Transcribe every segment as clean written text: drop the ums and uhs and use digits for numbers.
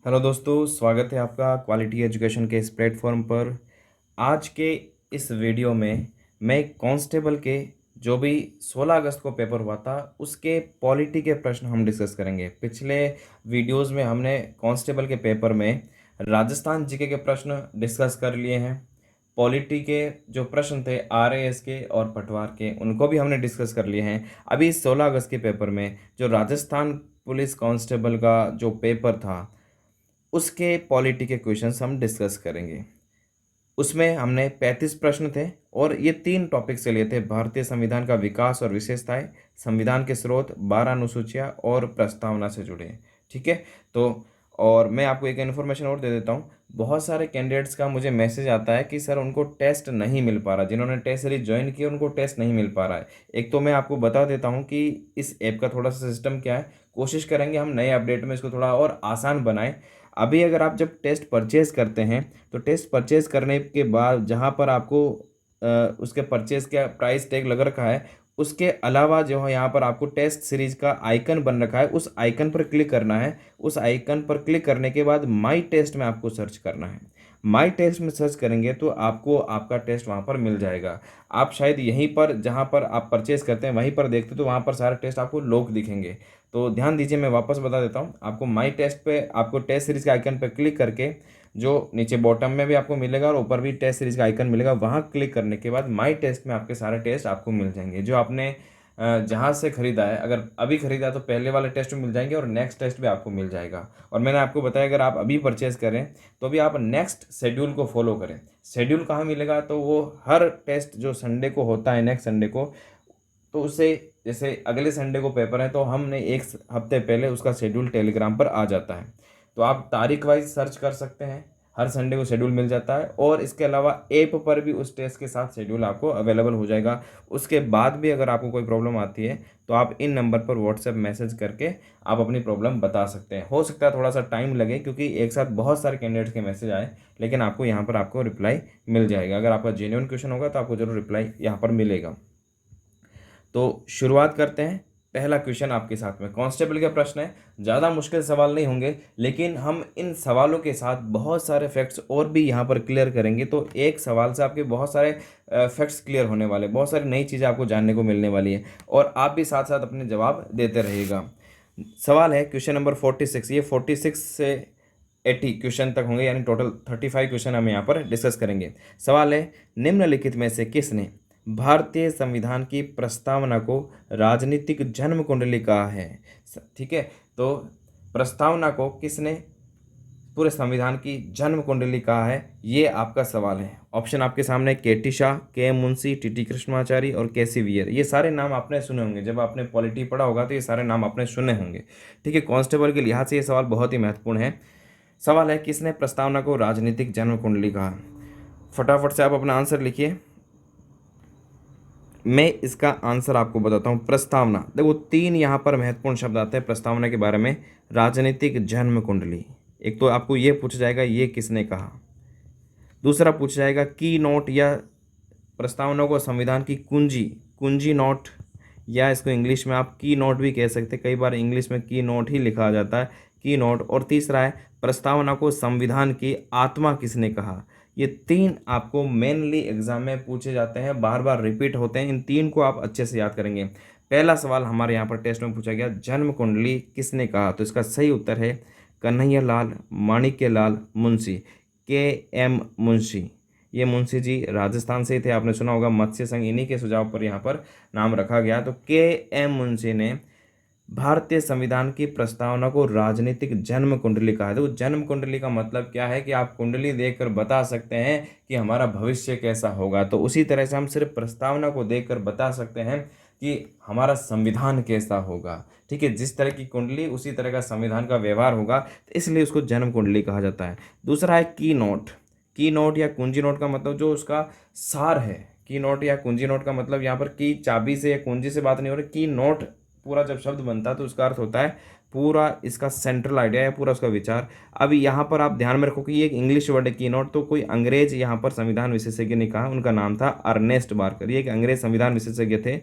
Hello दोस्तों, स्वागत है आपका क्वालिटी एजुकेशन के इस प्लेटफॉर्म पर। आज के इस वीडियो में मैं कांस्टेबल के जो भी 16 अगस्त को पेपर हुआ था उसके पॉलिटी के प्रश्न हम डिस्कस करेंगे। पिछले वीडियोस में हमने कांस्टेबल के पेपर में राजस्थान जीके के प्रश्न डिस्कस कर लिए हैं। पॉलिटी के जो प्रश्न थे आरएएस के और पटवार के, उनको भी हमने डिस्कस कर लिए हैं। अभी 16 अगस्त के पेपर में जो राजस्थान पुलिस कांस्टेबल का जो पेपर था उसके पॉलिटी के क्वेश्चंस हम डिस्कस करेंगे। उसमें हमने 35 प्रश्न थे और ये 3 टॉपिक से लिए थे: भारतीय संविधान का विकास और विशेषताएं, संविधान के स्रोत, 12 अनुसूचियां और प्रस्तावना से जुड़े। ठीक है। तो और मैं आपको एक इन्फॉर्मेशन और दे देता हूँ। बहुत सारे कैंडिडेट्स का मुझे मैसेज आता है कि सर उनको टेस्ट नहीं मिल पा रहा, जिन्होंने टेस्ट सीरीज ज्वाइन की उनको टेस्ट नहीं मिल पा रहा है। एक तो मैं आपको बता देता हूँ कि इस ऐप का थोड़ा सा सिस्टम क्या है। कोशिश करेंगे हम नए अपडेट में इसको थोड़ा और आसान बनाएं। अभी अगर आप जब टेस्ट परचेज करते हैं तो टेस्ट परचेज करने के बाद जहाँ पर आपको उसके परचेज का प्राइस टैग लग रखा है, उसके अलावा जो है यहाँ पर आपको टेस्ट सीरीज का आइकन बन रखा है, उस आइकन पर क्लिक करना है। उस आइकन पर क्लिक करने के बाद माई टेस्ट में आपको सर्च करना है। माई टेस्ट में सर्च करेंगे तो आपको आपका टेस्ट वहाँ पर मिल जाएगा। आप शायद यहीं पर जहाँ पर आप परचेज करते हैं वहीं पर देखते तो वहाँ पर सारे टेस्ट आपको लॉक दिखेंगे। तो ध्यान दीजिए, मैं वापस बता देता हूँ आपको। माई टेस्ट पे आपको टेस्ट सीरीज के आइकन पर क्लिक करके जो नीचे बॉटम में भी आपको मिलेगा और ऊपर भी टेस्ट सीरीज का आइकन मिलेगा, वहाँ क्लिक करने के बाद माई टेस्ट में आपके सारे टेस्ट आपको मिल जाएंगे जो आपने जहाँ से ख़रीदा है। अगर अभी ख़रीदा है तो पहले वाले टेस्ट भी मिल जाएंगे और नेक्स्ट टेस्ट भी आपको मिल जाएगा। और मैंने आपको बताया अगर आप अभी परचेज़ करें तो भी आप नेक्स्ट शेड्यूल को फॉलो करें। शेड्यूल कहाँ मिलेगा? तो वो हर टेस्ट जो संडे को होता है, नेक्स्ट संडे को, तो उससे जैसे अगले संडे को पेपर है तो हमने एक हफ्ते पहले उसका शेड्यूल टेलीग्राम पर आ जाता है। तो आप तारीख वाइज सर्च कर सकते हैं, हर संडे को शेड्यूल मिल जाता है। और इसके अलावा ऐप पर भी उस टेस्ट के साथ शेड्यूल आपको अवेलेबल हो जाएगा। उसके बाद भी अगर आपको कोई प्रॉब्लम आती है तो आप इन नंबर पर व्हाट्सएप मैसेज करके आप अपनी प्रॉब्लम बता सकते हैं। हो सकता है थोड़ा सा टाइम लगे क्योंकि एक साथ बहुत सारे कैंडिडेट्स के मैसेज आए, लेकिन आपको यहाँ पर आपको रिप्लाई मिल जाएगा। अगर आपका जेन्युइन क्वेश्चन होगा तो आपको जरूर रिप्लाई यहाँ पर मिलेगा। तो शुरुआत करते हैं। पहला क्वेश्चन आपके साथ में कांस्टेबल के प्रश्न है। ज़्यादा मुश्किल सवाल नहीं होंगे, लेकिन हम इन सवालों के साथ बहुत सारे फैक्ट्स और भी यहाँ पर क्लियर करेंगे। तो एक सवाल से आपके बहुत सारे फैक्ट्स क्लियर होने वाले, बहुत सारी नई चीज़ें आपको जानने को मिलने वाली है और आप भी साथ साथ अपने जवाब देते रहिएगा। सवाल है क्वेश्चन नंबर 46। ये 46 से 80 क्वेश्चन तक होंगे, यानी टोटल 35 क्वेश्चन हम यहाँ पर डिस्कस करेंगे। सवाल है, निम्नलिखित में से किसने भारतीय संविधान की प्रस्तावना को राजनीतिक जन्म कुंडली कहा है? ठीक है। तो प्रस्तावना को किसने पूरे संविधान की जन्म कुंडली कहा है, ये आपका सवाल है। ऑप्शन आपके सामने: केटी शाह, के मुंशी, टीटी कृष्णमाचारी और केसी वियर। ये सारे नाम आपने सुने होंगे, जब आपने पॉलिटी पढ़ा होगा तो ये सारे नाम आपने सुने होंगे। ठीक है। कांस्टेबल के लिहाज से ये सवाल बहुत ही महत्वपूर्ण है। सवाल है, किसने प्रस्तावना को राजनीतिक जन्म कुंडली कहा? फटाफट से आप अपना आंसर लिखिए। मैं इसका आंसर आपको बताता हूँ। प्रस्तावना, देखो 3 यहाँ पर महत्वपूर्ण शब्द आते हैं प्रस्तावना के बारे में। राजनीतिक जन्म कुंडली, एक तो आपको ये पूछा जाएगा ये किसने कहा। दूसरा पूछा जाएगा की नोट, या प्रस्तावना को संविधान की कुंजी, कुंजी नोट, या इसको इंग्लिश में आप की नोट भी कह सकते हैं। कई बार इंग्लिश में की नोट ही लिखा जाता है, की नोट। और तीसरा है, प्रस्तावना को संविधान की आत्मा किसने कहा। ये 3 आपको मेनली एग्जाम में पूछे जाते हैं, बार बार रिपीट होते हैं। इन 3 को आप अच्छे से याद करेंगे। पहला सवाल हमारे यहाँ पर टेस्ट में पूछा गया, जन्म कुंडली किसने कहा? तो इसका सही उत्तर है कन्हैया लाल माणिक्य लाल मुंशी, के एम मुंशी। ये मुंशी जी राजस्थान से ही थे, आपने सुना होगा मत्स्य संघ, इन्हीं के सुझाव पर यहाँ पर नाम रखा गया। तो के एम मुंशी ने भारतीय संविधान की प्रस्तावना को राजनीतिक जन्म कुंडली कहा है। तो जन्म कुंडली का मतलब क्या है कि आप कुंडली देखकर बता सकते हैं कि हमारा भविष्य कैसा होगा। तो उसी तरह से हम सिर्फ प्रस्तावना को देखकर बता सकते हैं कि हमारा संविधान कैसा होगा। ठीक है। जिस तरह की कुंडली उसी तरह का संविधान का व्यवहार होगा, तो इसलिए उसको जन्म कुंडली कहा जाता है। दूसरा है की नोट। की नोट या कुंजी नोट का मतलब जो उसका सार है। की नोट या कुंजी नोट का मतलब यहाँ पर की चाबी से या कुंजी से बात नहीं हो रही। की नोट पूरा जब शब्द बनता है तो उसका अर्थ होता है पूरा इसका सेंट्रल आइडिया है, पूरा उसका विचार। अब यहाँ पर आप ध्यान में रखो कि ये एक इंग्लिश वर्ड है की नोट, तो कोई अंग्रेज यहाँ पर संविधान विशेषज्ञ ने कहा, उनका नाम था अर्नेस्ट बार्कर। ये एक अंग्रेज संविधान विशेषज्ञ थे,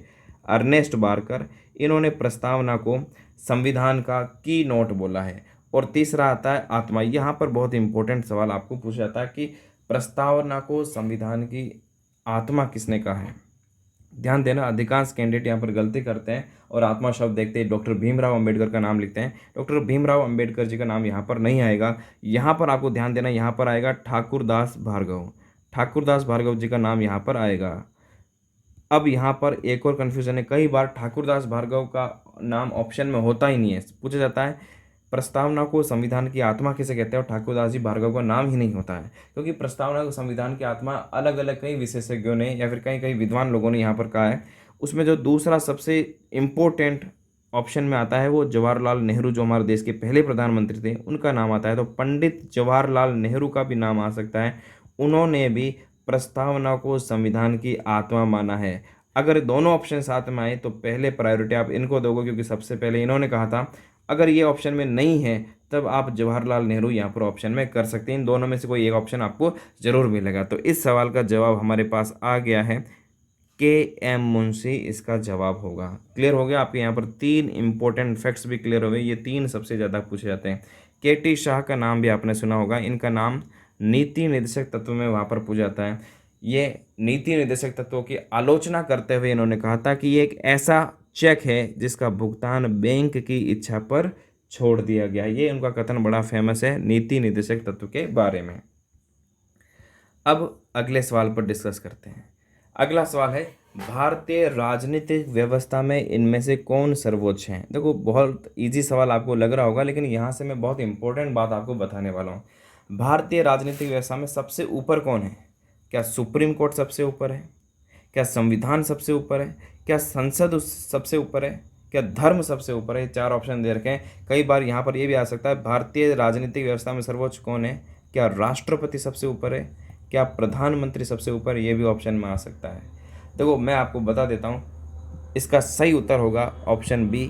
अर्नेस्ट बार्कर। इन्होंने प्रस्तावना को संविधान का की नोट बोला है। और तीसरा आता है आत्मा। यहाँ पर बहुत इंपॉर्टेंट सवाल आपको पूछा जाता है कि प्रस्तावना को संविधान की आत्मा किसने कहा है। ध्यान देना, अधिकांश कैंडिडेट यहाँ पर गलती करते हैं और आत्मा शब्द देखते ही डॉक्टर भीमराव अंबेडकर का नाम लिखते हैं। डॉक्टर भीमराव अंबेडकर जी का नाम यहाँ पर नहीं आएगा। यहाँ पर आपको ध्यान देना, यहाँ पर आएगा ठाकुरदास भार्गव। ठाकुरदास भार्गव जी का नाम यहाँ पर आएगा। अब यहाँ पर एक और कन्फ्यूजन है, कई बार ठाकुरदास भार्गव का नाम ऑप्शन में होता ही नहीं है। पूछा जाता है प्रस्तावना को संविधान की आत्मा किसे कहते हैं और ठाकुरदास जी भार्गव का नाम ही नहीं होता है, क्योंकि प्रस्तावना को संविधान की आत्मा अलग अलग कई विशेषज्ञों ने या फिर कई कई विद्वान लोगों ने यहाँ पर कहा है। उसमें जो दूसरा सबसे इम्पोर्टेंट ऑप्शन में आता है वो जवाहरलाल नेहरू, जो हमारे देश के पहले प्रधानमंत्री थे, उनका नाम आता है। तो पंडित जवाहरलाल नेहरू का भी नाम आ सकता है। उन्होंने भी प्रस्तावना को संविधान की आत्मा माना है। अगर दोनों ऑप्शन साथ में आए तो पहले प्रायोरिटी आप इनको दोगे, क्योंकि सबसे पहले इन्होंने कहा था। अगर ये ऑप्शन में नहीं है तब आप जवाहरलाल नेहरू यहाँ पर ऑप्शन में कर सकते हैं। इन दोनों में से कोई एक ऑप्शन आपको जरूर मिलेगा। तो इस सवाल का जवाब हमारे पास आ गया है, के एम मुंशी इसका जवाब होगा। क्लियर हो गया आपके यहाँ पर 3 इंपॉर्टेंट फैक्ट्स भी क्लियर हो गए। ये 3 सबसे ज़्यादा पूछे जाते हैं। के टी शाह का नाम भी आपने सुना होगा। इनका नाम नीति निर्देशक तत्व में वहाँ पर पूछा जाता है। ये नीति निर्देशक तत्वों की आलोचना करते हुए इन्होंने कहा था कि ये एक ऐसा चेक है जिसका भुगतान बैंक की इच्छा पर छोड़ दिया गया। ये उनका कथन बड़ा फेमस है नीति निर्देशक तत्व के बारे में। अब अगले सवाल पर डिस्कस करते हैं। अगला सवाल है, भारतीय राजनीतिक व्यवस्था में इनमें से कौन सर्वोच्च है। देखो बहुत इजी सवाल आपको लग रहा होगा, लेकिन यहाँ से मैं बहुत इंपॉर्टेंट बात आपको बताने वाला हूँ। भारतीय राजनीतिक व्यवस्था में सबसे ऊपर कौन है? क्या सुप्रीम कोर्ट सबसे ऊपर है? क्या संविधान सबसे ऊपर है? क्या संसद सबसे ऊपर है? क्या धर्म सबसे ऊपर है? 4 ऑप्शन दे रखे हैं। कई बार यहाँ पर ये भी आ सकता है, भारतीय राजनीतिक व्यवस्था में सर्वोच्च कौन है? क्या राष्ट्रपति सबसे ऊपर है? क्या प्रधानमंत्री सबसे ऊपर? ये भी ऑप्शन में आ सकता है। देखो मैं आपको बता देता हूँ, इसका सही उत्तर होगा ऑप्शन बी,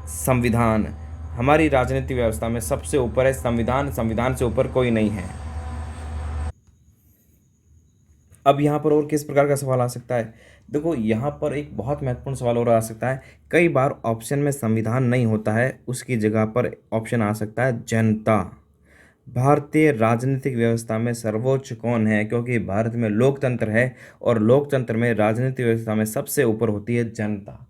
संविधान। हमारी राजनीतिक व्यवस्था में सबसे ऊपर है संविधान, संविधान से ऊपर कोई नहीं है। अब यहाँ पर और किस प्रकार का सवाल आ सकता है? देखो यहाँ पर एक बहुत महत्वपूर्ण सवाल और आ सकता है। कई बार ऑप्शन में संविधान नहीं होता है, उसकी जगह पर ऑप्शन आ सकता है जनता। भारतीय राजनीतिक व्यवस्था में सर्वोच्च कौन है? क्योंकि भारत में लोकतंत्र है और लोकतंत्र में राजनीतिक व्यवस्था में सबसे ऊपर होती है जनता।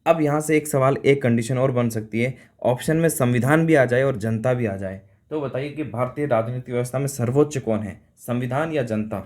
अब यहाँ से एक सवाल, एक कंडीशन और बन सकती है, ऑप्शन में संविधान भी आ जाए और जनता भी आ जाए, तो बताइए कि भारतीय राजनीतिक व्यवस्था में सर्वोच्च कौन है, संविधान या जनता?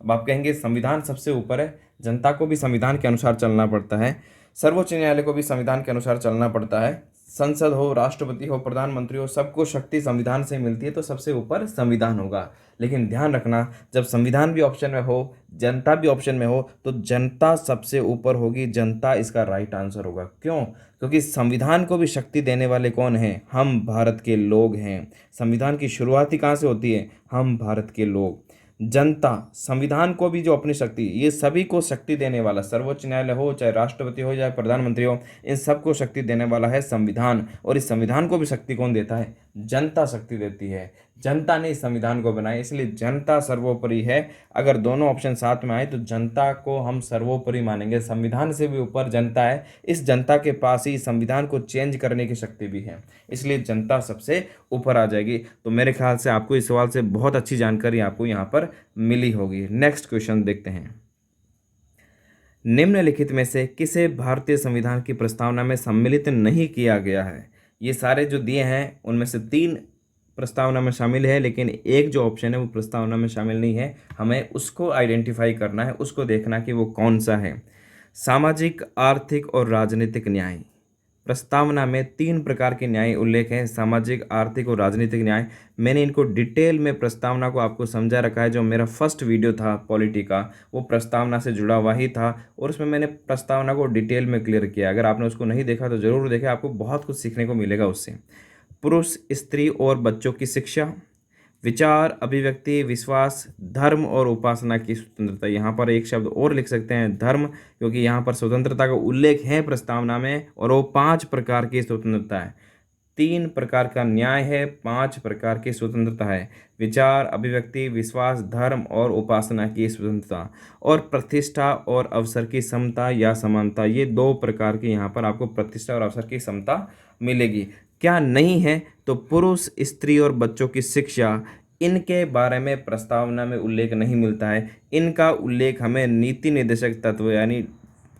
अब आप कहेंगे संविधान सबसे ऊपर है, जनता को भी संविधान के अनुसार चलना पड़ता है, सर्वोच्च न्यायालय को भी संविधान के अनुसार चलना पड़ता है, संसद हो, राष्ट्रपति हो, प्रधानमंत्री हो, सबको शक्ति संविधान से मिलती है, तो सबसे ऊपर संविधान होगा। लेकिन ध्यान रखना, जब संविधान भी ऑप्शन में हो, जनता भी ऑप्शन में हो, तो जनता सबसे ऊपर होगी। जनता इसका राइट आंसर होगा। क्यों? क्योंकि संविधान को भी शक्ति देने वाले कौन हैं? हम भारत के लोग हैं। संविधान की शुरुआत ही कहाँ से होती है? हम भारत के लोग। जनता संविधान को भी जो अपनी शक्ति, ये सभी को शक्ति देने वाला, सर्वोच्च न्यायालय हो, चाहे राष्ट्रपति हो, चाहे प्रधानमंत्री हो, इन सबको शक्ति देने वाला है संविधान। और इस संविधान को भी शक्ति कौन देता है? जनता शक्ति देती है। जनता ने इस संविधान को बनाया, इसलिए जनता सर्वोपरि है। अगर दोनों ऑप्शन साथ में आए तो जनता को हम सर्वोपरि मानेंगे। संविधान से भी ऊपर जनता है। इस जनता के पास ही संविधान को चेंज करने की शक्ति भी है, इसलिए जनता सबसे ऊपर आ जाएगी। तो मेरे ख्याल से आपको इस सवाल से बहुत अच्छी जानकारी आपको यहाँ पर मिली होगी। नेक्स्ट क्वेश्चन देखते हैं। निम्नलिखित में से किसे भारतीय संविधान की प्रस्तावना में सम्मिलित नहीं किया गया है? ये सारे जो दिए हैं उनमें से 3 प्रस्तावना में शामिल है, लेकिन एक जो ऑप्शन है वो प्रस्तावना में शामिल नहीं है। हमें उसको आइडेंटिफाई करना है, उसको देखना कि वो कौन सा है। सामाजिक, आर्थिक और राजनीतिक न्याय। प्रस्तावना में 3 प्रकार के न्याय उल्लेख हैं, सामाजिक, आर्थिक और राजनीतिक न्याय। मैंने इनको डिटेल में प्रस्तावना को आपको समझा रखा है। जो मेरा फर्स्ट वीडियो था पॉलिटी का, वो प्रस्तावना से जुड़ा हुआ ही था और उसमें मैंने प्रस्तावना को डिटेल में क्लियर किया। अगर आपने उसको नहीं देखा तो ज़रूर देखें, आपको बहुत कुछ सीखने को मिलेगा उससे। पुरुष, स्त्री और बच्चों की शिक्षा, विचार, अभिव्यक्ति, विश्वास, धर्म और उपासना की स्वतंत्रता। यहाँ पर एक शब्द और लिख सकते हैं, धर्म, क्योंकि यहाँ पर स्वतंत्रता का उल्लेख है प्रस्तावना में, और वो 5 प्रकार की स्वतंत्रता है। 3 प्रकार का न्याय है, 5 प्रकार की स्वतंत्रता है। विचार, अभिव्यक्ति, विश्वास, धर्म और उपासना की स्वतंत्रता। और प्रतिष्ठा और अवसर की समता या समानता, ये 2 प्रकार की यहाँ पर आपको प्रतिष्ठा और अवसर की समता मिलेगी। क्या नहीं है? तो पुरुष, स्त्री और बच्चों की शिक्षा, इनके बारे में प्रस्तावना में उल्लेख नहीं मिलता है। इनका उल्लेख हमें नीति निर्देशक तत्व यानी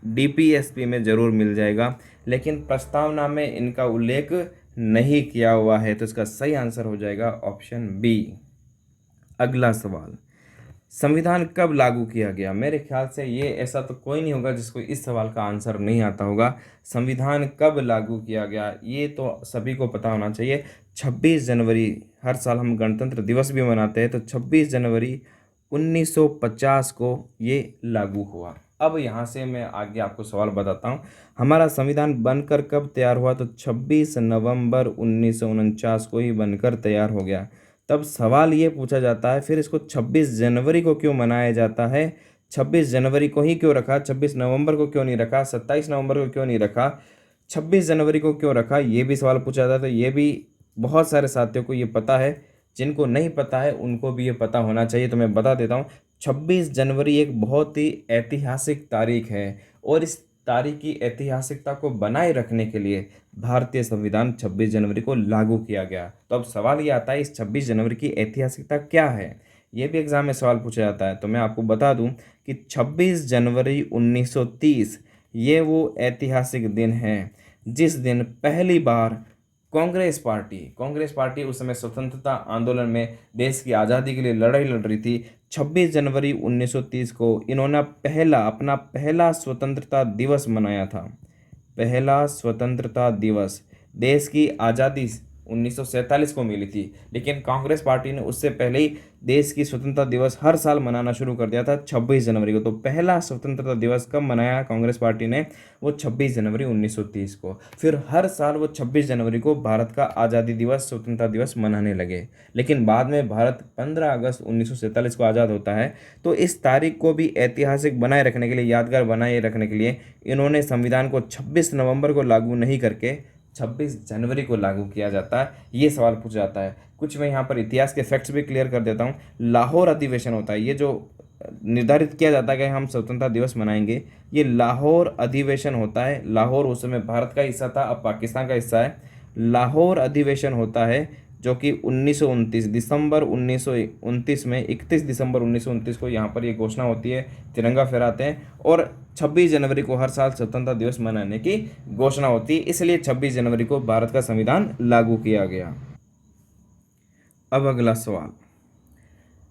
डीपीएसपी में ज़रूर मिल जाएगा, लेकिन प्रस्तावना में इनका उल्लेख नहीं किया हुआ है। तो इसका सही आंसर हो जाएगा ऑप्शन बी। अगला सवाल, संविधान कब लागू किया गया? मेरे ख्याल से ये ऐसा तो कोई नहीं होगा जिसको इस सवाल का आंसर नहीं आता होगा। संविधान कब लागू किया गया ये तो सभी को पता होना चाहिए। 26 जनवरी, हर साल हम गणतंत्र दिवस भी मनाते हैं, तो 26 जनवरी 1950 को ये लागू हुआ। अब यहाँ से मैं आगे आपको सवाल बताता हूँ। हमारा संविधान बनकर कब तैयार हुआ? तो 26 नवंबर 1949 को ही बनकर तैयार हो गया। तब सवाल ये पूछा जाता है, फिर इसको 26 जनवरी को क्यों मनाया जाता है? 26 जनवरी को ही क्यों रखा? 26 नवंबर को क्यों नहीं रखा? 27 नवंबर को क्यों नहीं रखा? 26 जनवरी को क्यों रखा? ये भी सवाल पूछा जाता है। तो ये भी बहुत सारे साथियों को ये पता है, जिनको नहीं पता है उनको भी ये पता होना चाहिए। तो मैं बता देता हूँ, 26 जनवरी एक बहुत ही ऐतिहासिक तारीख है, और इस तारीख की ऐतिहासिकता को बनाए रखने के लिए भारतीय संविधान 26 जनवरी को लागू किया गया। तो अब सवाल ये आता है, इस 26 जनवरी की ऐतिहासिकता क्या है? ये भी एग्जाम में सवाल पूछा जाता है। तो मैं आपको बता दूं कि 26 जनवरी 1930 ये वो ऐतिहासिक दिन है जिस दिन पहली बार कांग्रेस पार्टी उस समय स्वतंत्रता आंदोलन में देश की आज़ादी के लिए लड़ाई लड़ रही थी। 26 जनवरी 1930 को इन्होंने अपना पहला स्वतंत्रता दिवस मनाया था। पहला स्वतंत्रता दिवस, देश की आज़ादी 1947 को मिली थी, लेकिन कांग्रेस पार्टी ने उससे पहले ही देश की स्वतंत्रता दिवस हर साल मनाना शुरू कर दिया था 26 जनवरी को। तो पहला स्वतंत्रता दिवस कब मनाया कांग्रेस पार्टी ने? वो 26 जनवरी 1930 को। फिर हर साल वो 26 जनवरी को भारत का आज़ादी दिवस, स्वतंत्रता दिवस मनाने लगे। लेकिन बाद में भारत 15 अगस्त 1947 को आज़ाद होता है। तो इस तारीख को भी ऐतिहासिक बनाए रखने के लिए, यादगार बनाए रखने के लिए, इन्होंने संविधान को 26 नवंबर को लागू नहीं करके 26 जनवरी को लागू किया जाता है। ये सवाल पूछा जाता है। कुछ मैं यहाँ पर इतिहास के फैक्ट्स भी क्लियर कर देता हूँ। लाहौर अधिवेशन होता है, ये जो निर्धारित किया जाता है कि हम स्वतंत्रता दिवस मनाएंगे, ये लाहौर अधिवेशन होता है। लाहौर उस समय भारत का हिस्सा था, अब पाकिस्तान का हिस्सा है। लाहौर अधिवेशन होता है जो कि 1929 दिसंबर 1929 में, 31 दिसंबर 1929 को यहाँ पर ये घोषणा होती है, तिरंगा फहराते हैं, और 26 जनवरी को हर साल स्वतंत्रता दिवस मनाने की घोषणा होती है। इसलिए 26 जनवरी को भारत का संविधान लागू किया गया। अब अगला सवाल,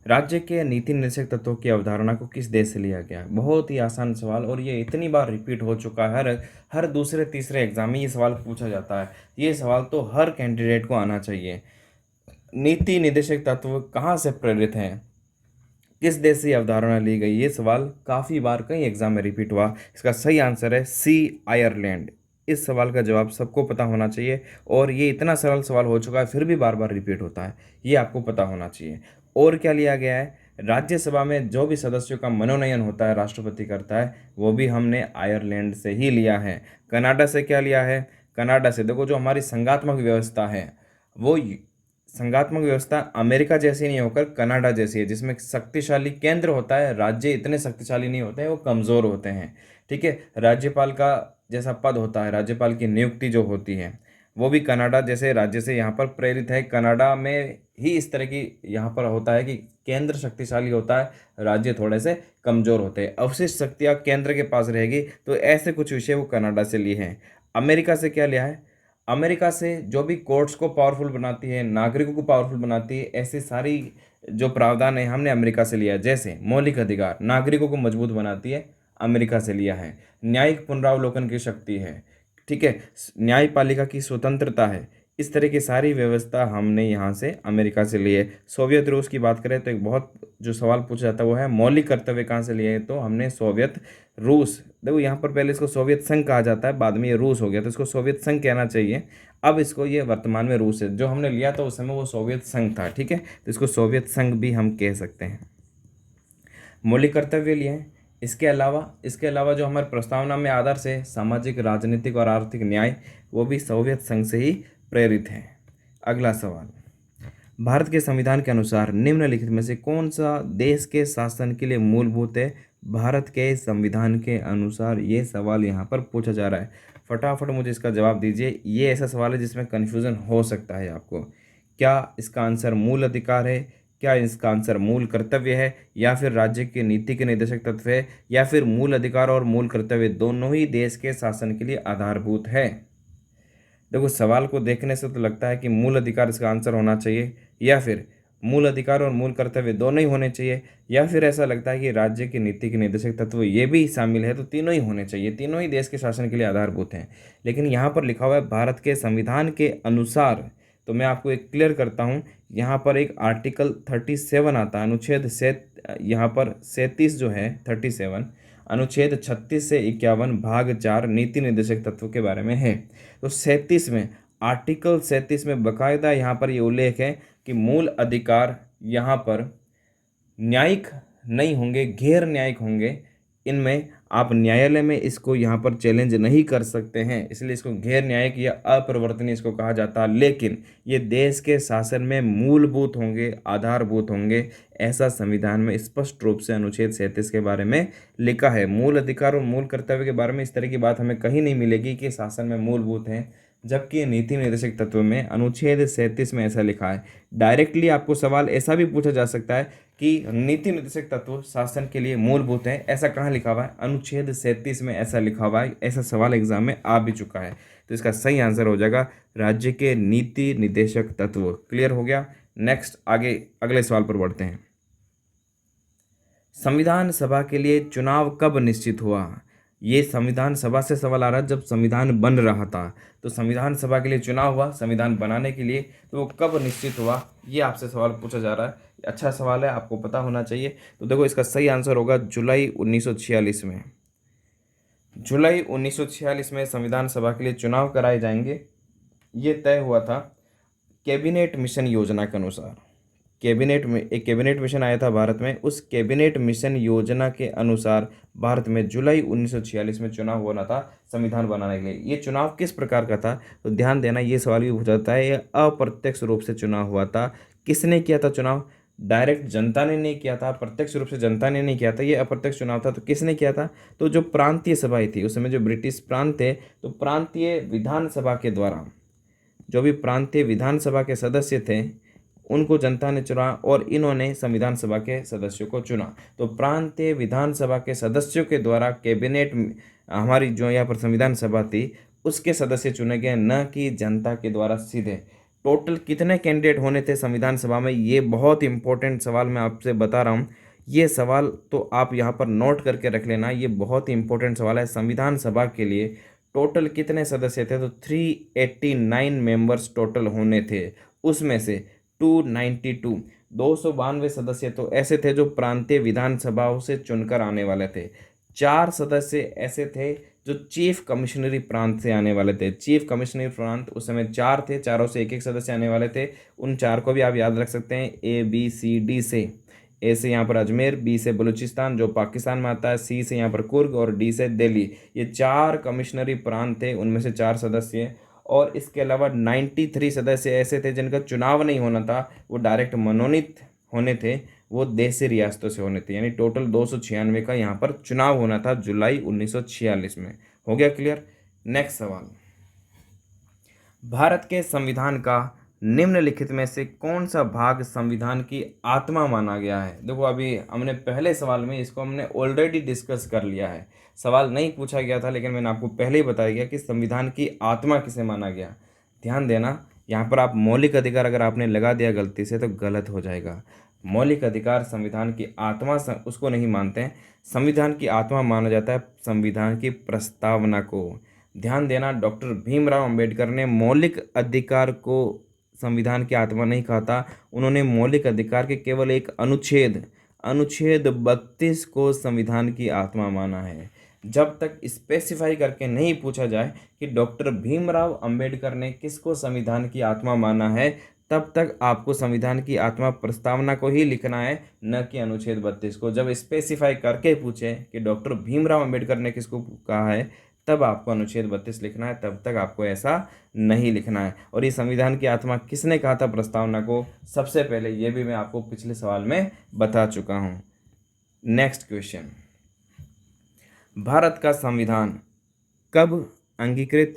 राज्य के नीति निर्देशक तत्वों की अवधारणा को किस देश से लिया गया? बहुत ही आसान सवाल, और ये इतनी बार रिपीट हो चुका है, हर दूसरे तीसरे एग्जाम में ये सवाल पूछा जाता है। ये सवाल तो हर कैंडिडेट को आना चाहिए। नीति निर्देशक तत्व कहाँ से प्रेरित हैं? किस देश से अवधारणा ली गई? ये सवाल काफ़ी बार कई एग्जाम में रिपीट हुआ। इसका सही आंसर है सी, आयरलैंड। इस सवाल का जवाब सबको पता होना चाहिए, और ये इतना सरल सवाल हो चुका है फिर भी बार बार रिपीट होता है, ये आपको पता होना चाहिए। और क्या लिया गया है? राज्यसभा में जो भी सदस्यों का मनोनयन होता है, राष्ट्रपति करता है, वो भी हमने आयरलैंड से ही लिया है। कनाडा से क्या लिया है? कनाडा से देखो, जो हमारी संघात्मक व्यवस्था है, वो संघात्मक व्यवस्था अमेरिका जैसी नहीं होकर कनाडा जैसी है, जिसमें शक्तिशाली केंद्र होता है, राज्य इतने शक्तिशाली नहीं होते हैं, वो कमज़ोर होते हैं। ठीक है, राज्यपाल का जैसा पद होता है, राज्यपाल की नियुक्ति जो होती है, वो भी कनाडा जैसे राज्य से यहाँ पर प्रेरित है। कनाडा में ही इस तरह की यहाँ पर होता है कि केंद्र शक्तिशाली होता है, राज्य थोड़े से कमज़ोर होते हैं, अवशिष्ट शक्तियाँ केंद्र के पास रहेगी। तो ऐसे कुछ विषय वो कनाडा से लिए हैं। अमेरिका से क्या लिया है? अमेरिका से जो भी कोर्ट्स को पावरफुल बनाती है, नागरिकों को पावरफुल बनाती है, ऐसी सारी जो प्रावधान है हमने अमेरिका से लिया है। जैसे मौलिक अधिकार, नागरिकों को मजबूत बनाती है, अमेरिका से लिया है। न्यायिक पुनरावलोकन की शक्ति है, ठीक है, न्यायपालिका की स्वतंत्रता है, इस तरह की सारी व्यवस्था हमने यहाँ से अमेरिका से ली है। सोवियत रूस की बात करें तो एक बहुत जो सवाल पूछा जाता है वो है मौलिक कर्तव्य कहाँ से लिए हैं? तो हमने सोवियत रूस, देखो यहाँ पर पहले इसको सोवियत संघ कहा जाता है, बाद में ये रूस हो गया, तो इसको सोवियत संघ कहना चाहिए। अब इसको ये वर्तमान में रूस है, जो हमने लिया था उस समय वो सोवियत संघ था। ठीक है, तो इसको सोवियत संघ भी हम कह सकते हैं। मौलिक कर्तव्य लिए हैं। इसके अलावा जो हमारे प्रस्तावना में आदर्श है, सामाजिक, राजनीतिक और आर्थिक न्याय, वो भी सोवियत संघ से ही प्रेरित हैं। अगला सवाल, भारत के संविधान के अनुसार निम्नलिखित में से कौन सा देश के शासन के लिए मूलभूत है? भारत के संविधान के अनुसार ये सवाल यहाँ पर पूछा जा रहा है। फटाफट मुझे इसका जवाब दीजिए। ये ऐसा सवाल है जिसमें कन्फ्यूज़न हो सकता है आपको। क्या इसका आंसर मूल अधिकार है, क्या इसका आंसर मूल कर्तव्य है, या फिर राज्य की नीति के निर्देशक तत्व है, या फिर मूल अधिकार और मूल कर्तव्य दोनों ही देश के शासन के लिए आधारभूत है? देखो, सवाल को देखने से तो लगता है कि मूल अधिकार इसका आंसर होना चाहिए, या फिर मूल अधिकार और मूल कर्तव्य दोनों ही होने चाहिए, या फिर ऐसा लगता है कि राज्य की नीति के निर्देशक तत्व ये भी शामिल है, तो तीनों ही होने चाहिए, तीनों ही देश के शासन के लिए आधारभूत हैं। लेकिन यहाँ पर लिखा हुआ है भारत के संविधान के अनुसार। तो मैं आपको एक क्लियर करता हूँ। यहाँ पर एक आर्टिकल 37 आता है, अनुच्छेद से यहाँ पर 37 जो है 37, अनुच्छेद 36 से 51 भाग 4 नीति निर्देशक तत्व के बारे में है। तो 37 में, आर्टिकल 37 में बकायदा यहाँ पर ये उल्लेख है कि मूल अधिकार यहाँ पर न्यायिक नहीं होंगे, गैर न्यायिक होंगे। इनमें आप न्यायालय में इसको यहाँ पर चैलेंज नहीं कर सकते हैं, इसलिए इसको गैर न्यायिक या अपरिवर्तनीय इसको कहा जाता है। लेकिन ये देश के शासन में मूलभूत होंगे, आधारभूत होंगे, ऐसा संविधान में स्पष्ट रूप से अनुच्छेद 37 के बारे में लिखा है। मूल अधिकार और मूल कर्तव्य के बारे में इस तरह की बात हमें कहीं नहीं मिलेगी कि शासन में मूलभूत हैं, जबकि नीति निर्देशक तत्व में अनुच्छेद 37 में ऐसा लिखा है। डायरेक्टली आपको सवाल ऐसा भी पूछा जा सकता है कि नीति निर्देशक तत्व शासन के लिए मूलभूत हैं, ऐसा कहाँ लिखा हुआ है? अनुच्छेद 37 में ऐसा लिखा हुआ है। ऐसा सवाल एग्जाम में आ भी चुका है। तो इसका सही आंसर हो जाएगा राज्य के नीति निर्देशक तत्व। क्लियर हो गया? नेक्स्ट, आगे अगले सवाल पर बढ़ते हैं। संविधान सभा के लिए चुनाव कब निश्चित हुआ? ये संविधान सभा से सवाल आ रहा है। जब संविधान बन रहा था तो संविधान सभा के लिए चुनाव हुआ संविधान बनाने के लिए, तो वो कब निश्चित हुआ, ये आपसे सवाल पूछा जा रहा है। अच्छा सवाल है, आपको पता होना चाहिए। तो देखो, इसका सही आंसर होगा जुलाई 1946 में। जुलाई 1946 में संविधान सभा के लिए चुनाव कराए जाएंगे, ये तय हुआ था कैबिनेट मिशन योजना के अनुसार। कैबिनेट में एक कैबिनेट मिशन आया था भारत में, उस कैबिनेट मिशन योजना के अनुसार भारत में जुलाई 1946 में चुनाव होना था संविधान बनाने के लिए। ये चुनाव किस प्रकार का था, तो ध्यान देना, ये सवाल भी पूछा जाता है। ये अप्रत्यक्ष रूप से चुनाव हुआ था। किसने किया था चुनाव? डायरेक्ट जनता ने नहीं किया था, प्रत्यक्ष रूप से जनता ने नहीं किया था, ये अप्रत्यक्ष चुनाव था। तो किसने किया था? तो जो प्रांतीय सभाएं थी उस समय, जो ब्रिटिश प्रांत थे, तो प्रांतीय विधानसभा के द्वारा जो भी प्रांतीय विधानसभा के सदस्य थे उनको जनता ने चुना, और इन्होंने संविधान सभा के सदस्यों को चुना। तो प्रांतीय विधानसभा के सदस्यों के द्वारा कैबिनेट, हमारी जो यहाँ पर संविधान सभा थी उसके सदस्य चुने गए, न कि जनता के द्वारा सीधे। टोटल कितने कैंडिडेट होने थे संविधान सभा में, ये बहुत इंपॉर्टेंट सवाल मैं आपसे बता रहा हूँ। ये सवाल तो आप यहाँ पर नोट करके रख लेना, ये बहुत ही इंपॉर्टेंट सवाल है। संविधान सभा के लिए टोटल कितने सदस्य थे? तो 389 मेंबर्स टोटल होने थे। उसमें से 292 सदस्य तो ऐसे थे जो प्रांतीय विधानसभाओं से चुनकर आने वाले थे। 4 सदस्य ऐसे थे जो चीफ कमिश्नरी प्रांत से आने वाले थे। चीफ कमिश्नरी प्रांत उस समय 4 थे, चारों से एक एक सदस्य आने वाले थे। उन 4 को भी आप याद रख सकते हैं, ABCD से। ए से यहाँ पर अजमेर, बी से बलूचिस्तान जो पाकिस्तान में आता है, सी से यहाँ पर कुर्ग, और डी से दिल्ली। ये 4 कमिश्नरी प्रांत थे, उनमें से 4 सदस्य। और इसके अलावा 93 सदस्य ऐसे थे जिनका चुनाव नहीं होना था, वो डायरेक्ट मनोनीत होने थे, वो देशी रियासतों से होने थे। यानी टोटल 296 का यहाँ पर चुनाव होना था जुलाई 1946 में। हो गया क्लियर? नेक्स्ट सवाल, भारत के संविधान का निम्नलिखित में से कौन सा भाग संविधान की आत्मा माना गया है? देखो, अभी हमने पहले सवाल में इसको हमने ऑलरेडी डिस्कस कर लिया है। सवाल नहीं पूछा गया था, लेकिन मैंने आपको पहले ही बताया गया कि संविधान की आत्मा किसे माना गया। ध्यान देना, यहाँ पर आप मौलिक अधिकार अगर आपने लगा दिया गलती से तो गलत हो जाएगा। मौलिक अधिकार संविधान की आत्मा उसको नहीं मानते हैं। संविधान की आत्मा माना जाता है संविधान की प्रस्तावना को। ध्यान देना, डॉक्टर भीमराव अंबेडकर ने मौलिक अधिकार को संविधान की आत्मा नहीं कहा था। उन्होंने मौलिक अधिकार के केवल एक अनुच्छेद 32 को संविधान की आत्मा माना है। जब तक स्पेसिफाई करके नहीं पूछा जाए कि डॉक्टर भीमराव अंबेडकर ने किसको संविधान की आत्मा माना है, तब तक आपको संविधान की आत्मा प्रस्तावना को ही लिखना है, न कि अनुच्छेद 32 को। जब स्पेसिफाई करके पूछे कि डॉक्टर भीमराव अंबेडकर ने किसको कहा है, तब आपको अनुच्छेद 32 लिखना है, तब तक आपको ऐसा नहीं लिखना है। और ये संविधान की आत्मा किसने कहा था प्रस्तावना को? सबसे पहले ये भी मैं आपको पिछले सवाल में बता चुका हूँ। नेक्स्ट क्वेश्चन, भारत का संविधान कब अंगीकृत,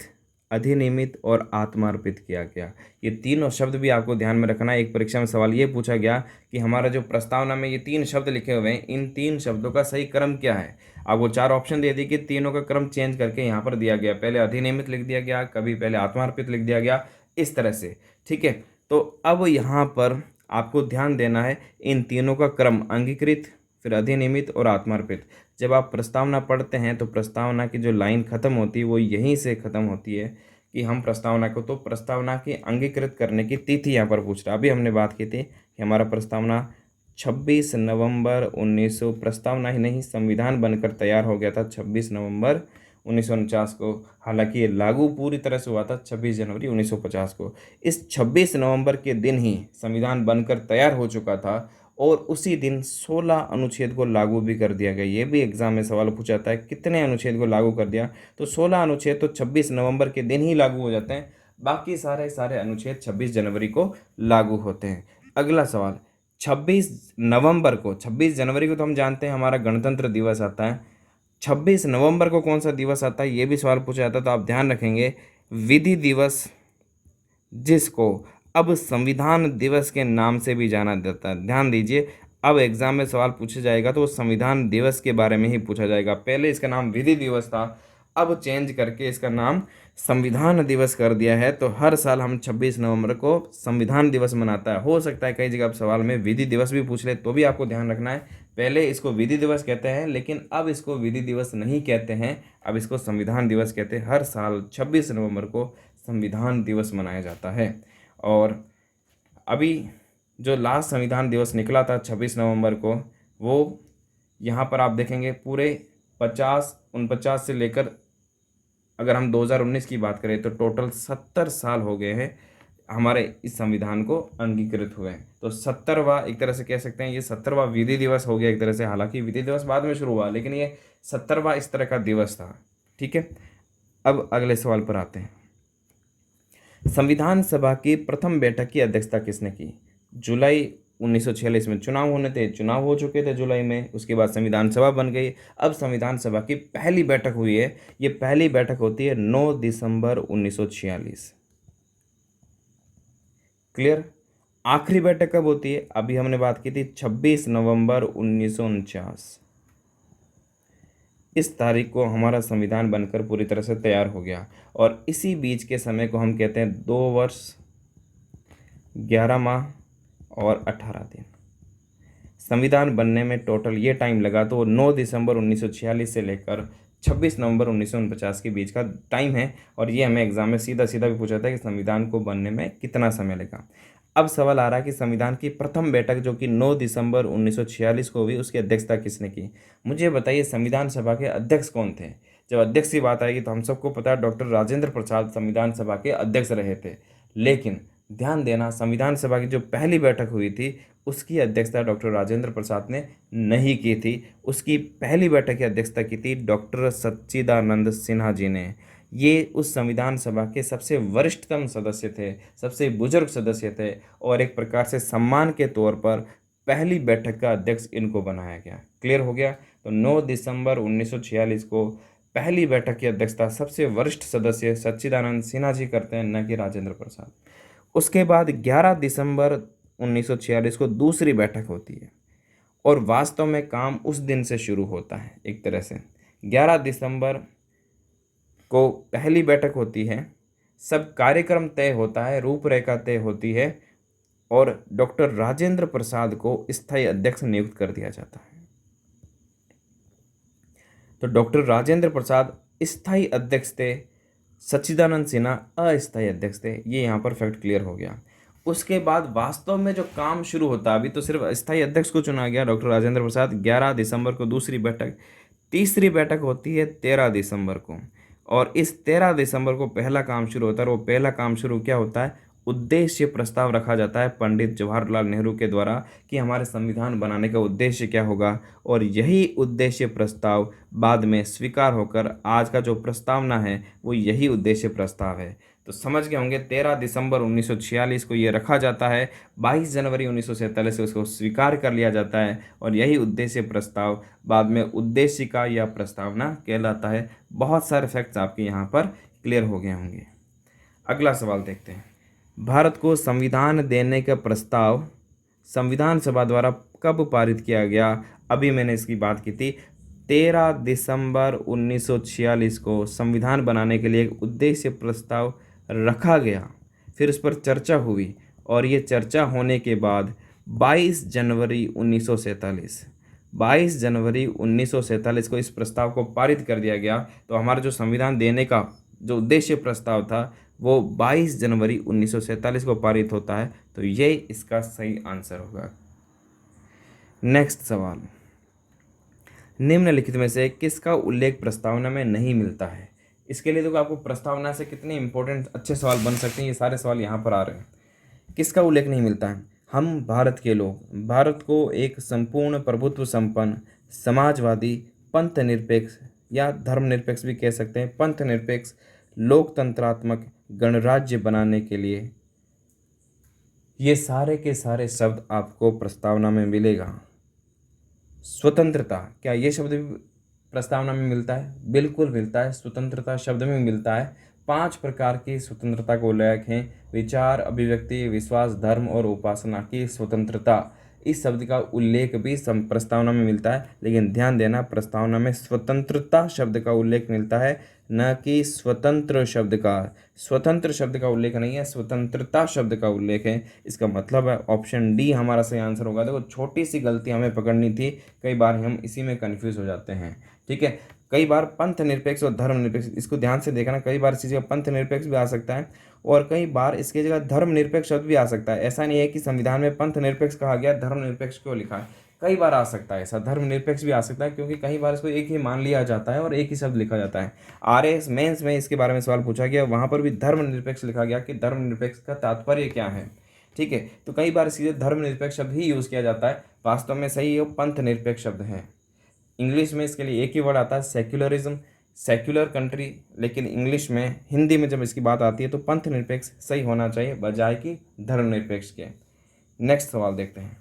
अधिनियमित और आत्मार्पित किया गया? ये तीनों शब्द भी आपको ध्यान में रखना है। एक परीक्षा में सवाल ये पूछा गया कि हमारा जो प्रस्तावना में ये तीन शब्द लिखे हुए हैं, इन तीन शब्दों का सही क्रम क्या है? आपको चार ऑप्शन दे दिए कि तीनों का क्रम चेंज करके यहाँ पर दिया गया। पहले अधिनियमित लिख दिया गया, कभी पहले आत्मार्पित लिख दिया गया, इस तरह से। ठीक है, तो अब यहाँ पर आपको ध्यान देना है इन तीनों का क्रम, अंगीकृत, फिर अधिनियमित और आत्मार्पित। जब आप प्रस्तावना पढ़ते हैं तो प्रस्तावना की जो लाइन खत्म होती है वो यहीं से खत्म होती है कि हम प्रस्तावना को, तो प्रस्तावना की अंगीकृत करने की तिथि यहाँ पर पूछ रहा है। अभी हमने बात की थी कि हमारा प्रस्तावना 26 नवंबर 1900, प्रस्तावना ही नहीं संविधान बनकर तैयार हो गया था 26 नवंबर 1949 को। हालांकि ये लागू पूरी तरह से हुआ था 26 जनवरी 1950 को। इस 26 नवंबर के दिन ही संविधान बनकर तैयार हो चुका था और उसी दिन 16 अनुच्छेद को लागू भी कर दिया गया। ये भी एग्जाम में सवाल पूछा जाता है कितने अनुच्छेद को लागू कर दिया, तो 16 अनुच्छेद तो 26 नवंबर के दिन ही लागू हो जाते हैं, बाकी सारे सारे अनुच्छेद 26 जनवरी को लागू होते हैं। अगला सवाल, 26 जनवरी को तो हम जानते हैं हमारा गणतंत्र दिवस आता है। 26 नवंबर को कौन सा दिवस आता है, ये भी सवाल पूछा जाता है, तो आप ध्यान रखेंगे विधि दिवस, जिसको अब संविधान दिवस के नाम से भी जाना जाता है। ध्यान दीजिए, अब एग्जाम में सवाल पूछा जाएगा तो संविधान दिवस के बारे में ही पूछा जाएगा। पहले इसका नाम विधि दिवस था, अब चेंज करके इसका नाम संविधान दिवस कर दिया है। तो हर साल हम 26 नवंबर को संविधान दिवस मनाता है। हो सकता है कई जगह सवाल में विधि दिवस भी पूछ ले, तो भी आपको ध्यान रखना है पहले इसको विधि दिवस कहते हैं, लेकिन अब इसको विधि दिवस नहीं कहते हैं, अब इसको संविधान दिवस कहते हैं। हर साल 26 नवंबर को संविधान दिवस मनाया जाता है। और अभी जो लास्ट संविधान दिवस निकला था 26 नवंबर को, वो यहाँ पर आप देखेंगे पूरे 49 से लेकर, अगर हम 2019 की बात करें तो टोटल 70 साल हो गए हैं हमारे इस संविधान को अंगीकृत हुए। तो 70वां एक तरह से कह सकते हैं, ये 70वां विधि दिवस हो गया एक तरह से। हालांकि विधि दिवस बाद में शुरू हुआ, लेकिन ये 70वां इस तरह का दिवस था। ठीक है, अब अगले सवाल पर आते हैं। संविधान सभा की प्रथम बैठक की अध्यक्षता किसने की? जुलाई 1946 में चुनाव होने थे, चुनाव हो चुके थे जुलाई में, उसके बाद संविधान सभा बन गई। अब संविधान सभा की पहली बैठक हुई है, ये पहली बैठक होती है 9 दिसंबर 1946। क्लियर? आखिरी बैठक कब होती है? अभी हमने बात की थी 26 नवंबर 1949। इस तारीख को हमारा संविधान बनकर पूरी तरह से तैयार हो गया, और इसी बीच के समय को हम कहते हैं 2 वर्ष 11 माह और 18 दिन। संविधान बनने में टोटल ये टाइम लगा, तो 9 दिसंबर 1946 से लेकर 26 नवंबर 1949 के बीच का टाइम है। और ये हमें एग्जाम में सीधा सीधा भी पूछा था कि संविधान को बनने में कितना समय लगा। अब सवाल आ रहा है कि संविधान की प्रथम बैठक जो कि 9 दिसंबर 1946 को हुई, उसकी अध्यक्षता किसने की? मुझे बताइए संविधान सभा के अध्यक्ष कौन थे? जब अध्यक्ष की बात आएगी तो हम सबको पता है डॉक्टर राजेंद्र प्रसाद संविधान सभा के अध्यक्ष रहे थे। लेकिन ध्यान देना, संविधान सभा की जो पहली बैठक हुई थी उसकी अध्यक्षता डॉक्टर राजेंद्र प्रसाद ने नहीं की थी। उसकी पहली बैठक की अध्यक्षता की थी डॉक्टर सच्चिदानंद सिन्हा जी ने। ये उस संविधान सभा के सबसे वरिष्ठतम सदस्य थे, सबसे बुजुर्ग सदस्य थे, और एक प्रकार से सम्मान के तौर पर पहली बैठक का अध्यक्ष इनको बनाया गया। क्लियर हो गया? तो 9 दिसंबर 1946 को पहली बैठक की अध्यक्षता सबसे वरिष्ठ सदस्य सच्चिदानंद सिन्हा जी करते हैं, न कि राजेंद्र प्रसाद। उसके बाद 11 दिसंबर 1946 को दूसरी बैठक होती है, और वास्तव में काम उस दिन से शुरू होता है। एक तरह से 11 दिसंबर को पहली बैठक होती है, सब कार्यक्रम तय होता है, रूपरेखा तय होती है, और डॉक्टर राजेंद्र प्रसाद को स्थायी अध्यक्ष नियुक्त कर दिया जाता है। तो डॉक्टर राजेंद्र प्रसाद स्थायी अध्यक्ष थे, सच्चिदानंद सिन्हा अस्थायी अध्यक्ष थे। ये यहाँ पर फैक्ट क्लियर हो गया। उसके बाद वास्तव में जो काम शुरू होता है, अभी तो सिर्फ स्थायी अध्यक्ष को चुना गया डॉक्टर राजेंद्र प्रसाद, 11 दिसंबर को दूसरी बैठक। तीसरी बैठक होती है 13 दिसंबर को, और इस 13 दिसंबर को पहला काम शुरू होता है। और वो पहला काम शुरू क्या होता है? उद्देश्य प्रस्ताव रखा जाता है पंडित जवाहरलाल नेहरू के द्वारा कि हमारे संविधान बनाने का उद्देश्य क्या होगा, और यही उद्देश्य प्रस्ताव बाद में स्वीकार होकर आज का जो प्रस्तावना है वो यही उद्देश्य प्रस्ताव है। तो समझ गए होंगे, 13 दिसंबर 1946 को ये रखा जाता है, 22 जनवरी 1947 को इसको स्वीकार कर लिया जाता है, और यही उद्देश्य प्रस्ताव बाद में उद्देशिका या प्रस्तावना कहलाता है। बहुत सारे फैक्ट्स आपके यहाँ पर क्लियर हो गए होंगे। अगला सवाल देखते हैं, भारत को संविधान देने का प्रस्ताव संविधान सभा द्वारा कब पारित किया गया? अभी मैंने इसकी बात की थी, 13 दिसंबर 1946 को संविधान बनाने के लिए एक उद्देश्य प्रस्ताव रखा गया, फिर उस पर चर्चा हुई, और ये चर्चा होने के बाद 22 जनवरी 1947 को इस प्रस्ताव को पारित कर दिया गया। तो हमारा जो संविधान देने का जो उद्देश्य प्रस्ताव था वो 22 जनवरी 1947 को पारित होता है। तो ये इसका सही आंसर होगा। नेक्स्ट सवाल, निम्नलिखित में से किसका उल्लेख प्रस्तावना में नहीं मिलता है? इसके लिए तो आपको प्रस्तावना से कितने इंपॉर्टेंट अच्छे सवाल बन सकते हैं, ये सारे सवाल यहाँ पर आ रहे हैं। किसका उल्लेख नहीं मिलता है? हम भारत के लोग भारत को एक संपूर्ण प्रभुत्व संपन्न समाजवादी पंथ निरपेक्ष या धर्मनिरपेक्ष भी कह सकते हैं, पंथ निरपेक्ष लोकतंत्रात्मक गणराज्य बनाने के लिए ये सारे के सारे शब्द आपको प्रस्तावना में मिलेगा। स्वतंत्रता, क्या ये शब्द भी प्रस्तावना में मिलता है? बिल्कुल मिलता है, स्वतंत्रता शब्द में मिलता है। 5 प्रकार की स्वतंत्रता को उल्लेख हैं, विचार, अभिव्यक्ति, विश्वास, धर्म और उपासना की स्वतंत्रता। इस शब्द का उल्लेख भी प्रस्तावना में मिलता है, लेकिन ध्यान देना प्रस्तावना में स्वतंत्रता शब्द का उल्लेख मिलता है, न कि स्वतंत्र शब्द का। स्वतंत्र शब्द का उल्लेख नहीं है, स्वतंत्रता शब्द का उल्लेख है। इसका मतलब है ऑप्शन डी हमारा सही आंसर होगा। देखो छोटी सी गलती हमें पकड़नी थी, कई बार हम इसी में कंफ्यूज हो जाते हैं। ठीक है, कई बार पंथ निरपेक्ष और धर्म निरपेक्ष, इसको ध्यान से देखना, कई बार इसी जगह पंथ निरपेक्ष भी आ सकता है और कई बार इसकी जगह धर्म निरपेक्ष शब्द भी आ सकता है। ऐसा नहीं है कि संविधान में पंथ निरपेक्ष कहा गया, धर्म निरपेक्ष क्यों लिखा है। कई बार आ सकता है ऐसा, धर्म निरपेक्ष भी आ सकता है, क्योंकि कई बार इसको एक ही मान लिया जाता है और एक ही शब्द लिखा जाता है। आरएएस मेंस में इसके बारे में सवाल पूछा गया, वहाँ पर भी धर्म निरपेक्ष लिखा गया कि धर्म निरपेक्ष का तात्पर्य क्या है। ठीक है, तो कई बार सीधे धर्म निरपेक्ष शब्द ही यूज़ किया जाता है, वास्तव में सही ये पंथ निरपेक्ष शब्द है। इंग्लिश में इसके लिए एक ही वर्ड आता है सेक्युलरिज्म, सेक्युलर कंट्री, लेकिन इंग्लिश में हिंदी में जब इसकी बात आती है तो पंथ निरपेक्ष सही होना चाहिए बजाय कि धर्मनिरपेक्ष के। नेक्स्ट सवाल देखते हैं,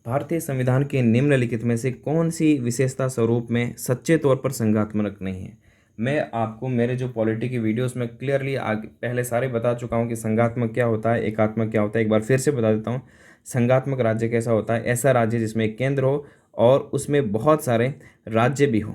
भारतीय संविधान के निम्नलिखित में से कौन सी विशेषता स्वरूप में सच्चे तौर पर संघात्मक नहीं है? मैं आपको मेरे जो पॉलिटी की वीडियोस में क्लियरली आगे पहले सारे बता चुका हूँ कि संघात्मक क्या होता है, एकात्मक क्या होता है। एक बार फिर से बता देता हूँ, संघात्मक राज्य कैसा होता है? ऐसा राज्य जिसमें एक केंद्र हो और उसमें बहुत सारे राज्य भी हों।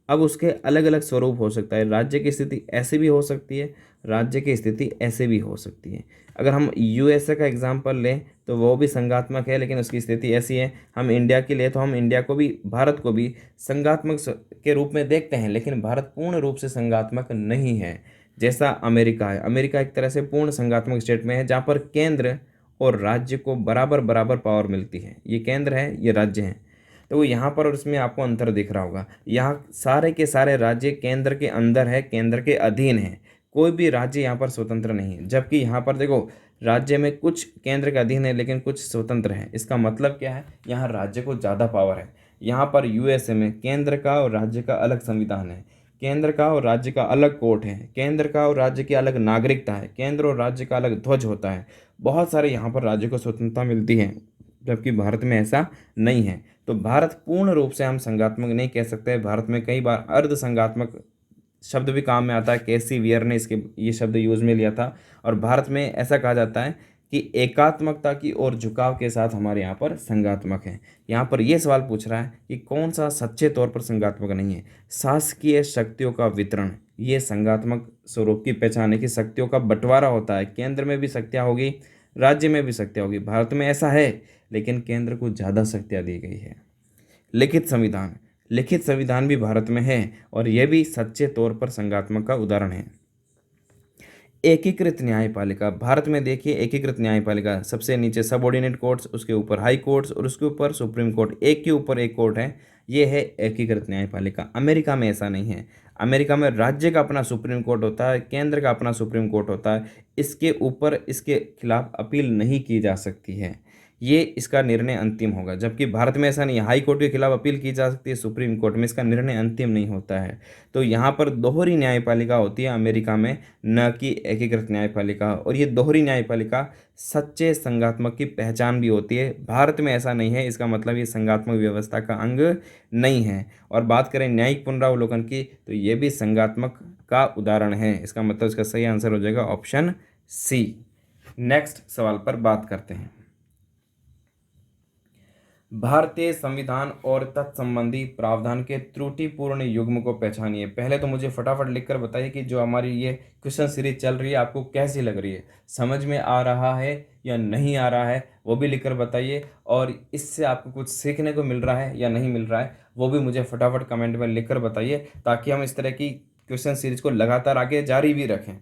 अब उसके अलग अलग स्वरूप हो सकता है, राज्य की स्थिति ऐसे भी हो सकती है, राज्य की स्थिति ऐसे भी हो सकती है। अगर हम यूएसए का एग्जांपल लें तो वो भी संघात्मक है, लेकिन उसकी स्थिति ऐसी है। हम इंडिया की ले तो हम इंडिया को भी, भारत को भी संघात्मक के रूप में देखते हैं, लेकिन भारत पूर्ण रूप से संघात्मक नहीं है। जैसा अमेरिका है, अमेरिका एक तरह से पूर्ण संघात्मक स्टेट में है, जहाँ पर केंद्र और राज्य को बराबर बराबर पावर मिलती है। ये केंद्र है, ये राज्य हैं, तो वो यहाँ पर और इसमें आपको अंतर दिख रहा होगा। यहाँ सारे के सारे राज्य केंद्र के अंदर है, केंद्र के अधीन है, कोई भी राज्य यहाँ पर स्वतंत्र नहीं है। जबकि यहाँ पर देखो, राज्य में कुछ केंद्र के अधीन है लेकिन कुछ स्वतंत्र है। इसका मतलब क्या है? यहाँ राज्य को ज़्यादा पावर है। यहाँ पर यूएसए में केंद्र का और राज्य का अलग संविधान है, केंद्र का और राज्य का अलग कोर्ट है, केंद्र का और राज्य की अलग नागरिकता है, केंद्र और राज्य का अलग ध्वज होता है। बहुत सारे यहाँ पर राज्य को स्वतंत्रता मिलती है, जबकि भारत में ऐसा नहीं है। तो भारत पूर्ण रूप से हम संघात्मक नहीं कह सकते। भारत में कई बार अर्ध संघात्मक शब्द भी काम में आता है, केसी वियर ने इसके ये शब्द यूज़ में लिया था। और भारत में ऐसा कहा जाता है कि एकात्मकता की ओर झुकाव के साथ हमारे यहाँ पर संघात्मक है। यहाँ पर यह सवाल पूछ रहा है कि कौन सा सच्चे तौर पर संघात्मक नहीं है? शासकीय शक्तियों का वितरण, ये संघात्मक स्वरूप की पहचान है कि शक्तियों का बंटवारा होता है, केंद्र में भी शक्तियाँ होगी, राज्य में भी शक्तियाँ होगी। भारत में ऐसा है, लेकिन केंद्र को ज़्यादा शक्तियाँ दी गई है। लिखित संविधान, लिखित संविधान भी भारत में है और यह भी सच्चे तौर पर संघात्मक का उदाहरण है। एकीकृत न्यायपालिका, भारत में देखिए एकीकृत न्यायपालिका, सबसे नीचे सबऑर्डिनेट कोर्ट्स, उसके ऊपर हाई कोर्ट्स और उसके ऊपर सुप्रीम कोर्ट, एक के ऊपर एक कोर्ट है, ये है एकीकृत न्यायपालिका। अमेरिका में ऐसा नहीं है। अमेरिका में राज्य का अपना सुप्रीम कोर्ट होता है, केंद्र का अपना सुप्रीम कोर्ट होता है। इसके ऊपर इसके खिलाफ अपील नहीं की जा सकती है, ये इसका निर्णय अंतिम होगा। जबकि भारत में ऐसा नहीं है, हाई कोर्ट के खिलाफ अपील की जा सकती है, सुप्रीम कोर्ट में इसका निर्णय अंतिम नहीं होता है। तो यहाँ पर दोहरी न्यायपालिका होती है अमेरिका में, न कि एकीकृत न्यायपालिका। और ये दोहरी न्यायपालिका सच्चे संघात्मक की पहचान भी होती है। भारत में ऐसा नहीं है, इसका मतलब ये संघात्मक व्यवस्था का अंग नहीं है। और बात करें न्यायिक पुनरावलोकन की, तो ये भी संघात्मक का उदाहरण है। इसका मतलब इसका सही आंसर हो जाएगा ऑप्शन सी। नेक्स्ट सवाल पर बात करते हैं। भारतीय संविधान और तत्संबंधी प्रावधान के त्रुटिपूर्ण युग्म को पहचानिए। पहले तो मुझे फटाफट लिखकर बताइए कि जो हमारी ये क्वेश्चन सीरीज चल रही है आपको कैसी लग रही है, समझ में आ रहा है या नहीं आ रहा है, वो भी लिखकर बताइए। और इससे आपको कुछ सीखने को मिल रहा है या नहीं मिल रहा है, वो भी मुझे फटाफट कमेंट में लिखकर बताइए, ताकि हम इस तरह की क्वेश्चन सीरीज को लगातार आगे जारी भी रखें।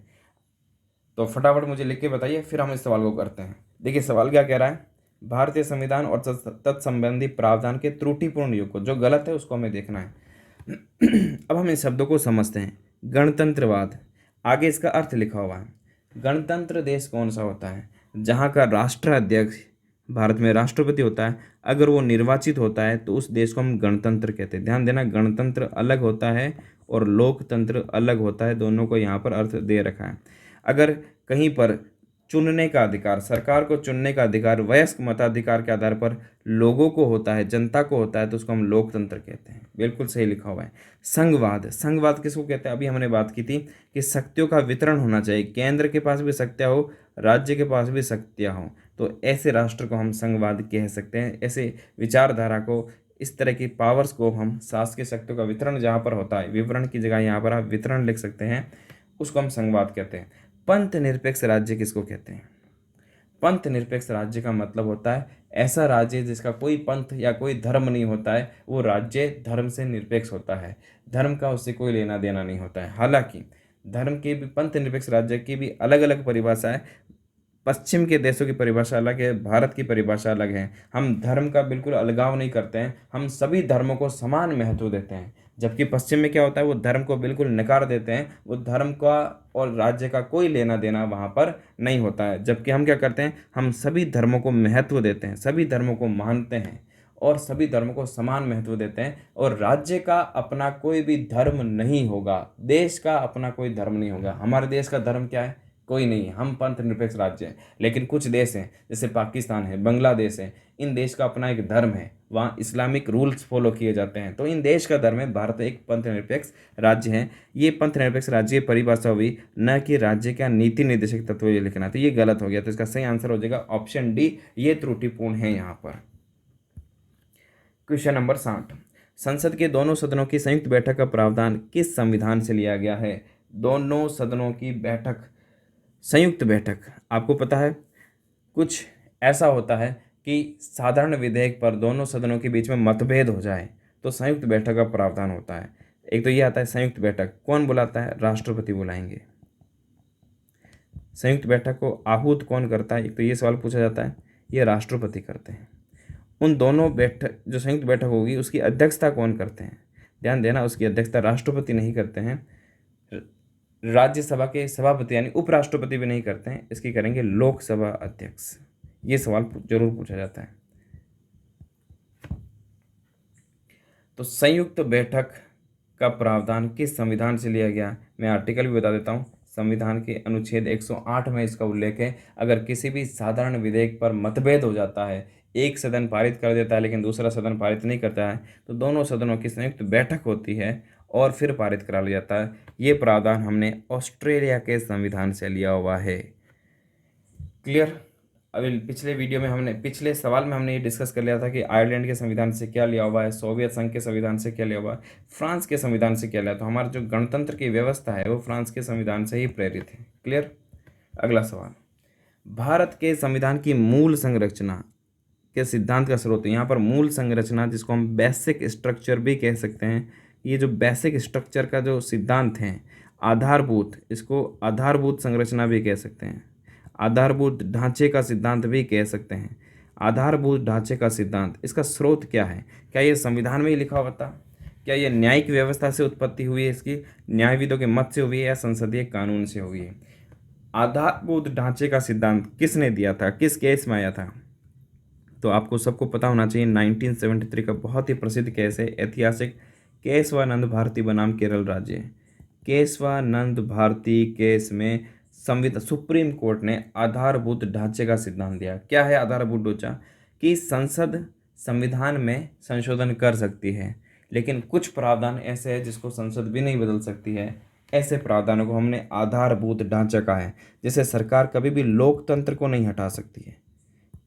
तो फटाफट मुझे लिख के बताइए, फिर हम इस सवाल को करते हैं। देखिए सवाल क्या कह रहा है, भारतीय संविधान और तत्संबंधी प्रावधान के त्रुटिपूर्ण युग को, जो गलत है उसको हमें देखना है। अब हम इन शब्दों को समझते हैं। गणतंत्रवाद, आगे इसका अर्थ लिखा हुआ है। गणतंत्र देश कौन सा होता है, जहाँ का राष्ट्राध्यक्ष, भारत में राष्ट्रपति होता है, अगर वो निर्वाचित होता है तो उस देश को हम गणतंत्र कहते हैं। ध्यान देना, गणतंत्र अलग होता है और लोकतंत्र अलग होता है, दोनों को यहाँ पर अर्थ दे रखा है। अगर कहीं पर चुनने का अधिकार, सरकार को चुनने का अधिकार वयस्क मताधिकार के आधार पर लोगों को होता है, जनता को होता है, तो उसको हम लोकतंत्र कहते हैं। बिल्कुल सही लिखा हुआ है। संघवाद, संघवाद किसको कहते हैं, अभी हमने बात की थी कि शक्तियों का वितरण होना चाहिए, केंद्र के पास भी शक्तियाँ हो, राज्य के पास भी शक्तियाँ हो, तो ऐसे राष्ट्र को हम संघवाद कह सकते हैं। ऐसे विचारधारा को, इस तरह की पावर्स को हम, शासकीय शक्तियों का वितरण जहाँ पर होता है, विवरण की जगह यहाँ पर आप वितरण लिख सकते हैं, उसको हम संघवाद कहते हैं। पंथ निरपेक्ष राज्य किसको कहते हैं, पंथ निरपेक्ष राज्य का मतलब होता है ऐसा राज्य जिसका कोई पंथ या कोई धर्म नहीं होता है, वो राज्य धर्म से निरपेक्ष होता है, धर्म का उससे कोई लेना देना नहीं होता है। हालांकि धर्म के भी, पंथ निरपेक्ष राज्य की भी अलग अलग परिभाषा है। पश्चिम के देशों की परिभाषा अलग है, भारत की परिभाषा अलग है। हम धर्म का बिल्कुल अलगाव नहीं करते हैं, हम सभी धर्मों को समान महत्व देते हैं। जबकि पश्चिम में क्या होता है, वो धर्म को बिल्कुल नकार देते हैं, वो धर्म का और राज्य का कोई लेना देना वहाँ पर नहीं होता है। जबकि हम क्या करते हैं, हम सभी धर्मों को महत्व देते हैं, सभी धर्मों को मानते हैं और सभी धर्मों को समान महत्व देते हैं। और राज्य का अपना कोई भी धर्म नहीं होगा, देश का अपना कोई धर्म नहीं होगा। हमारे देश का धर्म क्या है, कोई नहीं है, हम पंथ निरपेक्ष राज्य हैं। लेकिन कुछ देश हैं, जैसे पाकिस्तान है, बांग्लादेश है, इन देश का अपना एक धर्म है, वहाँ इस्लामिक रूल्स फॉलो किए जाते हैं, तो इन देश का धर्म है। भारत एक पंथ निरपेक्ष राज्य है। ये पंथ निरपेक्ष राज्य की परिभाषा हुई, न कि राज्य का नीति निर्देशक तत्व ये लिखना, तो ये गलत हो गया। तो इसका सही आंसर हो जाएगा ऑप्शन डी, ये त्रुटिपूर्ण है यहाँ पर। क्वेश्चन नंबर 60, संसद के दोनों सदनों की संयुक्त बैठक का प्रावधान किस संविधान से लिया गया है। दोनों सदनों की बैठक, संयुक्त बैठक, आपको पता है कुछ ऐसा होता है कि साधारण विधेयक पर दोनों सदनों के बीच में मतभेद हो जाए तो संयुक्त बैठक का प्रावधान होता है। एक तो ये आता है संयुक्त बैठक, कौन बुलाता है, राष्ट्रपति बुलाएंगे। संयुक्त बैठक को आहूत कौन करता है, एक तो ये सवाल पूछा जाता है, ये राष्ट्रपति करते हैं। उन दोनों बैठक, जो संयुक्त बैठक होगी उसकी अध्यक्षता कौन करते हैं, ध्यान देना, उसकी अध्यक्षता राष्ट्रपति नहीं करते हैं, राज्यसभा के सभापति यानी उपराष्ट्रपति भी नहीं करते हैं, इसकी करेंगे लोकसभा अध्यक्ष। ये सवाल जरूर पूछा जाता है। तो संयुक्त बैठक का प्रावधान किस संविधान से लिया गया, मैं आर्टिकल भी बता देता हूँ। संविधान के अनुच्छेद 108 में इसका उल्लेख है। अगर किसी भी साधारण विधेयक पर मतभेद हो जाता है, एक सदन पारित कर देता है लेकिन दूसरा सदन पारित नहीं करता है, तो दोनों सदनों की संयुक्त बैठक होती है और फिर पारित करा लिया जाता है। ये प्रावधान हमने ऑस्ट्रेलिया के संविधान से लिया हुआ है। क्लियर। अभी पिछले वीडियो में हमने, पिछले सवाल में हमने ये डिस्कस कर लिया था कि आयरलैंड के संविधान से क्या लिया हुआ है, सोवियत संघ के संविधान से क्या लिया हुआ है, फ्रांस के संविधान से क्या लिया। तो हमारा जो गणतंत्र की व्यवस्था है वो फ्रांस के संविधान से ही प्रेरित है। क्लियर। अगला सवाल, भारत के संविधान की मूल संरचना के सिद्धांत का स्रोत। यहाँ पर मूल संरचना, जिसको हम बेसिक स्ट्रक्चर भी कह सकते हैं, ये जो बेसिक स्ट्रक्चर का जो सिद्धांत है, आधारभूत, इसको आधारभूत संरचना भी कह सकते हैं, आधारभूत ढांचे का सिद्धांत भी कह सकते हैं। आधारभूत ढांचे का सिद्धांत, इसका स्रोत क्या है, क्या ये संविधान में ही लिखा हुआ था, क्या ये न्यायिक व्यवस्था से उत्पत्ति हुई है, इसकी न्यायविदों के मत से हुई है या संसदीय कानून से हुई है? आधारभूत ढांचे का सिद्धांत किसने दिया था, किस केस में आया था? तो आपको सबको पता होना चाहिए 1973 का बहुत ही प्रसिद्ध केस है, ऐतिहासिक केशवानंद भारती बनाम केरल राज्य। केशवानंद भारती केस में संविधान सुप्रीम कोर्ट ने आधारभूत ढांचे का सिद्धांत दिया। क्या है आधारभूत ढांचा? कि संसद संविधान में संशोधन कर सकती है, लेकिन कुछ प्रावधान ऐसे हैं जिसको संसद भी नहीं बदल सकती है। ऐसे प्रावधानों को हमने आधारभूत ढांचा कहा है। जैसे सरकार कभी भी लोकतंत्र को नहीं हटा सकती है,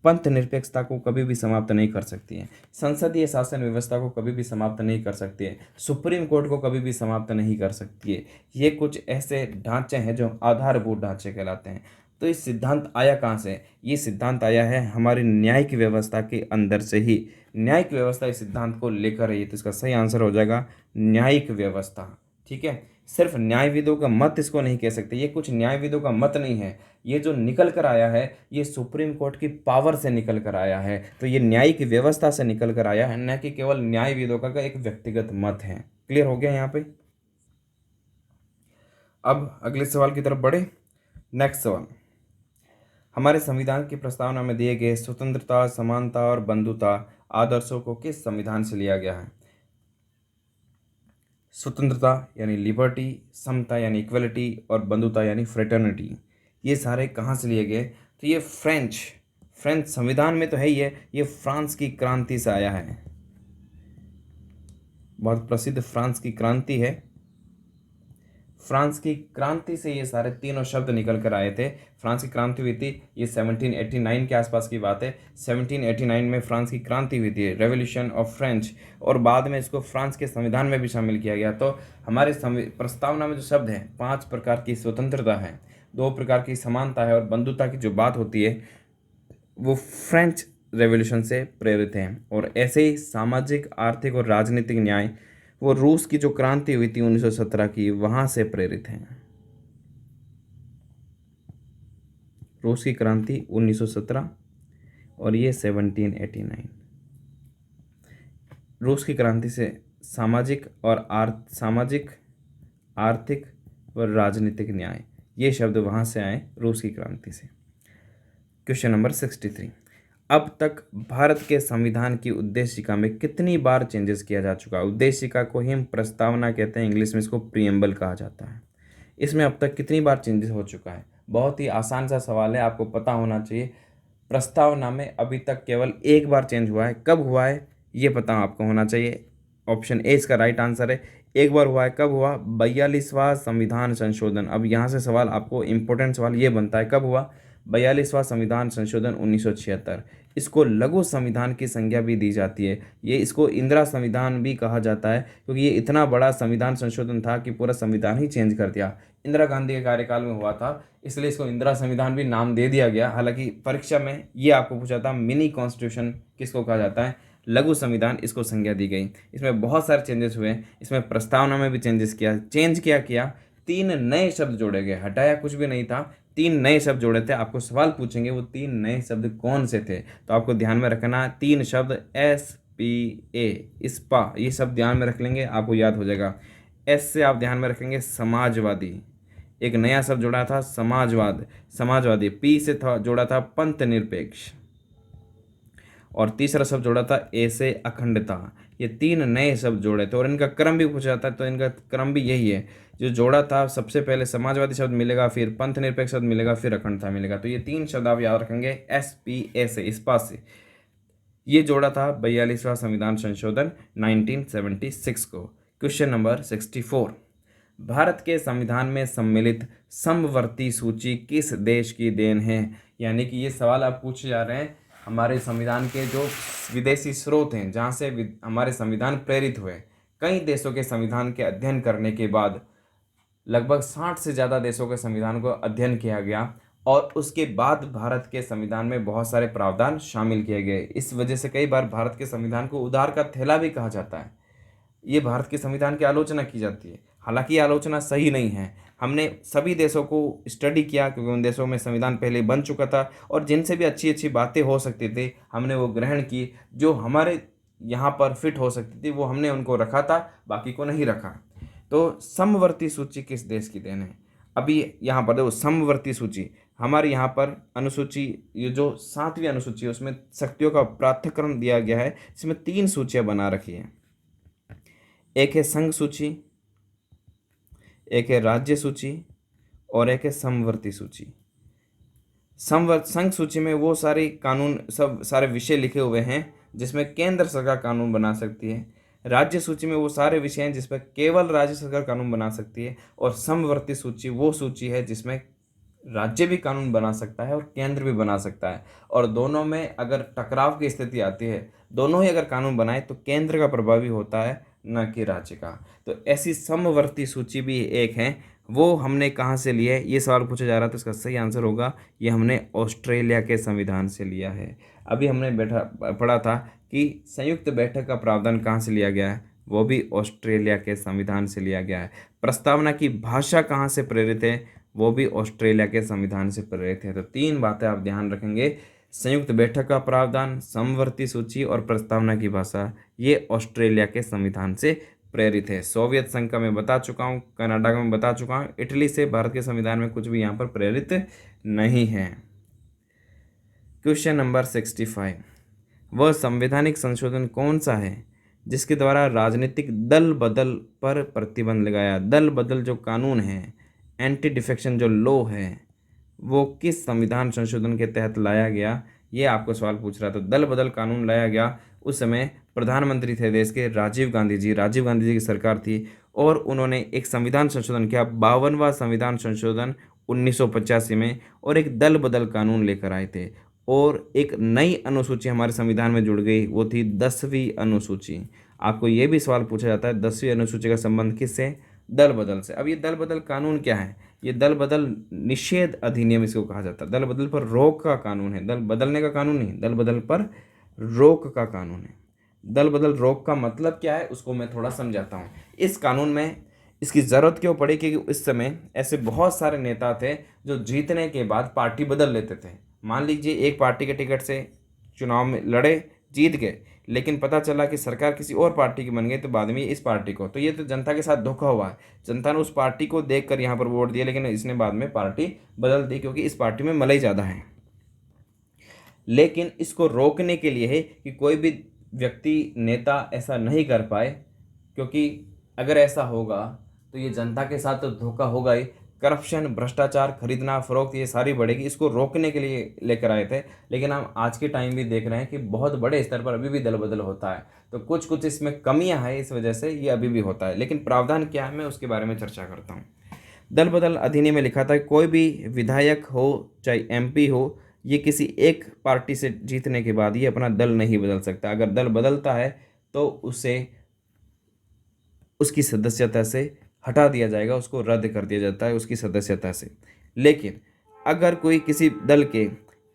पंथ निरपेक्षता को कभी भी समाप्त नहीं कर सकती है, संसदीय शासन व्यवस्था को कभी भी समाप्त नहीं कर सकती है, सुप्रीम कोर्ट को कभी भी समाप्त नहीं कर सकती है। ये कुछ ऐसे ढांचे हैं जो आधारभूत ढांचे कहलाते हैं। तो इस सिद्धांत आया कहाँ से? ये सिद्धांत आया है हमारी न्यायिक व्यवस्था के अंदर से ही। न्यायिक व्यवस्था इस सिद्धांत को लेकर रही है, तो इसका सही आंसर हो जाएगा न्यायिक व्यवस्था। ठीक है, सिर्फ न्यायविदों का मत इसको नहीं कह सकते, ये कुछ न्यायविदों का मत नहीं है, ये जो निकल कर आया है ये सुप्रीम कोर्ट की पावर से निकल कर आया है। तो ये न्यायिक व्यवस्था से निकल कर आया है, न कि केवल न्यायविदों का एक व्यक्तिगत मत है। क्लियर हो गया यहाँ पे? अब अगले सवाल की तरफ बढ़े। नेक्स्ट सवाल, हमारे संविधान की प्रस्तावना में दिए गए स्वतंत्रता, समानता और बंधुता आदर्शों को किस संविधान से लिया गया है? स्वतंत्रता यानी लिबर्टी, समता यानी इक्वलिटी और बंधुता यानी फ्रेटर्निटी, ये सारे कहाँ से लिए गए? तो ये फ्रेंच संविधान में तो है ही है, ये फ्रांस की क्रांति से आया है। बहुत प्रसिद्ध फ्रांस की क्रांति है, फ्रांस की क्रांति से ये सारे तीनों शब्द निकल कर आए थे। फ्रांस की क्रांति हुई थी, ये 1789 के आसपास की बात है। 1789 में फ्रांस की क्रांति हुई थी, रेवोल्यूशन ऑफ फ्रेंच, और बाद में इसको फ्रांस के संविधान में भी शामिल किया गया। तो हमारे प्रस्तावना में जो शब्द हैं, 5 प्रकार की स्वतंत्रता है, 2 प्रकार की समानता है और बंधुता की जो बात होती है वो फ्रेंच रेवोल्यूशन से प्रेरित हैं। और ऐसे ही सामाजिक, आर्थिक और राजनीतिक न्याय वो रूस की जो क्रांति हुई थी 1917 की, वहां से प्रेरित हैं। रूस की क्रांति 1917 और ये 1789। रूस की क्रांति से सामाजिक, आर्थिक व राजनीतिक न्याय, ये शब्द वहां से आए रूस की क्रांति से। क्वेश्चन नंबर 63, अब तक भारत के संविधान की उद्देशिका में कितनी बार चेंजेस किया जा चुका है? उद्देशिका को ही हम प्रस्तावना कहते हैं, इंग्लिश में इसको प्रीएम्बल कहा जाता है। इसमें अब तक कितनी बार चेंजेस हो चुका है? बहुत ही आसान सा सवाल है, आपको पता होना चाहिए। प्रस्तावना में अभी तक केवल 1 बार चेंज हुआ है, कब हुआ है ये पता आपको होना चाहिए। ऑप्शन ए इसका राइट आंसर है, 1 बार हुआ है। कब हुआ? 42वां संविधान संशोधन। अब यहाँ से सवाल आपको इम्पोर्टेंट सवाल ये बनता है, कब हुआ? 42वां संविधान संशोधन 1976। इसको लघु संविधान की संज्ञा भी दी जाती है, ये इसको इंदिरा संविधान भी कहा जाता है, क्योंकि ये इतना बड़ा संविधान संशोधन था कि पूरा संविधान ही चेंज कर दिया। इंदिरा गांधी के कार्यकाल में हुआ था, इसलिए इसको इंदिरा संविधान भी नाम दे दिया गया। हालांकि परीक्षा में ये आपको पूछा था मिनी कॉन्स्टिट्यूशन किसको कहा जाता है? लघु संविधान, इसको संज्ञा दी गई। इसमें बहुत सारे चेंजेस हुए, इसमें प्रस्तावना में भी चेंज किया 3 नए शब्द जोड़े गए, हटाया कुछ भी नहीं था। 3 नए शब्द जोड़े थे। आपको सवाल पूछेंगे वो 3 नए शब्द कौन से थे, तो आपको ध्यान में रखना 3 शब्द SPA, स्पा, ये सब ध्यान में रख लेंगे, आपको याद हो जाएगा। एस से आप ध्यान में रखेंगे समाजवादी, एक नया शब्द जोड़ा था समाजवादी। पी से था जोड़ा था पंथ निरपेक्ष, और तीसरा शब्द जोड़ा था ए से अखंडता। ये 3 नए शब्द जोड़े थे, और इनका क्रम भी पूछा जाता है तो इनका क्रम भी यही है। जो जोड़ा था सबसे पहले समाजवादी शब्द मिलेगा, फिर पंथ निरपेक्ष शब्द मिलेगा, फिर अखंडता मिलेगा। तो ये 3 शब्द आप याद रखेंगे SPA से, इस्पा से। ये जोड़ा था 42वां संविधान संशोधन 1976 को। क्वेश्चन नंबर 64, भारत के संविधान में सम्मिलित समवर्ती सूची किस देश की देन है? यानी कि ये सवाल आप पूछे जा रहे हैं हमारे संविधान के जो विदेशी स्रोत हैं, जहाँ से हमारे संविधान प्रेरित हुए। कई देशों के संविधान के अध्ययन करने के बाद लगभग 60 से ज़्यादा देशों के संविधान को अध्ययन किया गया, और उसके बाद भारत के संविधान में बहुत सारे प्रावधान शामिल किए गए। इस वजह से कई बार भारत के संविधान को उधार का थैला भी कहा जाता है। ये भारत के संविधान की आलोचना की जाती है, हालांकि ये आलोचना सही नहीं है। हमने सभी देशों को स्टडी किया, क्योंकि उन देशों में संविधान पहले बन चुका था, और जिनसे भी अच्छी अच्छी बातें हो सकती थी हमने वो ग्रहण की। जो हमारे यहाँ पर फिट हो सकती थी वो हमने उनको रखा था, बाकी को नहीं रखा। तो समवर्ती सूची किस देश की देन है? अभी यहाँ पर देखो समवर्ती सूची, हमारे यहाँ पर अनुसूची, ये जो 7वीं अनुसूची है उसमें शक्तियों का पृथक्करण दिया गया है, इसमें 3 सूचियाँ बना रखी हैं। एक है संघ सूची, एक है राज्य सूची और एक है समवर्ती सूची। संघ सूची में वो सारे कानून, सब सारे विषय लिखे हुए हैं जिसमें केंद्र सरकार कानून बना सकती है। राज्य सूची में वो सारे विषय हैं जिस पर केवल राज्य सरकार कानून बना सकती है। और समवर्ती सूची वो सूची है जिसमें राज्य भी कानून बना सकता है और केंद्र भी बना सकता है। और दोनों में अगर टकराव की स्थिति आती है, दोनों ही अगर कानून बनाए तो केंद्र का प्रभावी होता है, न कि राज्य का। तो ऐसी समवर्ती सूची भी एक है, वो हमने कहाँ से लिया है, ये सवाल पूछा जा रहा था। इसका सही आंसर होगा ये हमने ऑस्ट्रेलिया के संविधान से लिया है। अभी हमने पढ़ा था कि संयुक्त बैठक का प्रावधान कहाँ से लिया गया है, वो भी ऑस्ट्रेलिया के संविधान से लिया गया है। प्रस्तावना की भाषा कहाँ से प्रेरित है, वो भी ऑस्ट्रेलिया के संविधान से प्रेरित है। तो 3 बातें आप ध्यान रखेंगे, संयुक्त बैठक का प्रावधान, समवर्ती सूची और प्रस्तावना की भाषा, ये ऑस्ट्रेलिया के संविधान से प्रेरित है। सोवियत संघ का मैं बता चुका हूँ, कनाडा का मैं बता चुका हूँ, इटली से भारत के संविधान में कुछ भी यहाँ पर प्रेरित नहीं है। क्वेश्चन नंबर 65, वह संवैधानिक संशोधन कौन सा है जिसके द्वारा राजनीतिक दल बदल पर प्रतिबंध लगाया? दल बदल जो कानून है, एंटी डिफेक्शन जो लॉ है, वो किस संविधान संशोधन के तहत लाया गया? ये आपको सवाल पूछ रहा था। दल बदल कानून लाया गया, उस समय प्रधानमंत्री थे देश के राजीव गांधी जी। राजीव गांधी जी की सरकार थी और उन्होंने एक संविधान संशोधन किया, 52वां संविधान संशोधन 1985 में, और एक दल बदल कानून लेकर आए थे। और एक नई अनुसूची हमारे संविधान में जुड़ गई, वो थी 10वीं अनुसूची। आपको ये भी सवाल पूछा जाता है 10वीं अनुसूची का संबंध किससे? दल बदल से। अब ये दल बदल कानून क्या है? ये दल बदल निषेध अधिनियम इसको कहा जाता है। दल बदल पर रोक का कानून है, दल बदलने का कानून नहीं, दल बदल पर रोक का कानून है। दल बदल रोक का मतलब क्या है उसको मैं थोड़ा समझाता हूँ। इस कानून में इसकी ज़रूरत क्यों पड़ी? क्योंकि इस समय ऐसे बहुत सारे नेता थे जो जीतने के बाद पार्टी बदल लेते थे। मान लीजिए एक पार्टी के टिकट से चुनाव में लड़े, जीत गए, लेकिन पता चला कि सरकार किसी और पार्टी की बन गई, तो बाद में इस पार्टी को, तो ये तो जनता के साथ धोखा हुआ है। जनता ने उस पार्टी को देखकर यहाँ पर वोट दिया, लेकिन इसने बाद में पार्टी बदल दी क्योंकि इस पार्टी में मलाई ज़्यादा है। लेकिन इसको रोकने के लिए है कि कोई भी व्यक्ति, नेता ऐसा नहीं कर पाए, क्योंकि अगर ऐसा होगा तो ये जनता के साथ तो धोखा होगा ही। करप्शन, भ्रष्टाचार, खरीदना फरोख्त, ये सारी बढ़ेगी। इसको रोकने के लिए लेकर आए थे। लेकिन हम आज के टाइम भी देख रहे हैं कि बहुत बड़े स्तर पर अभी भी दल बदल होता है। तो कुछ कुछ इसमें कमियां हैं, इस वजह से ये अभी भी होता है। लेकिन प्रावधान क्या है मैं उसके बारे में चर्चा करता हूँ। दल बदल अधिनियम में लिखा था कि कोई भी विधायक हो चाहे एमपी हो, ये किसी एक पार्टी से जीतने के बाद ये अपना दल नहीं बदल सकता। अगर दल बदलता है तो उसे उसकी सदस्यता से हटा दिया जाएगा, उसको रद्द कर दिया जाता है उसकी सदस्यता से। लेकिन अगर कोई किसी दल के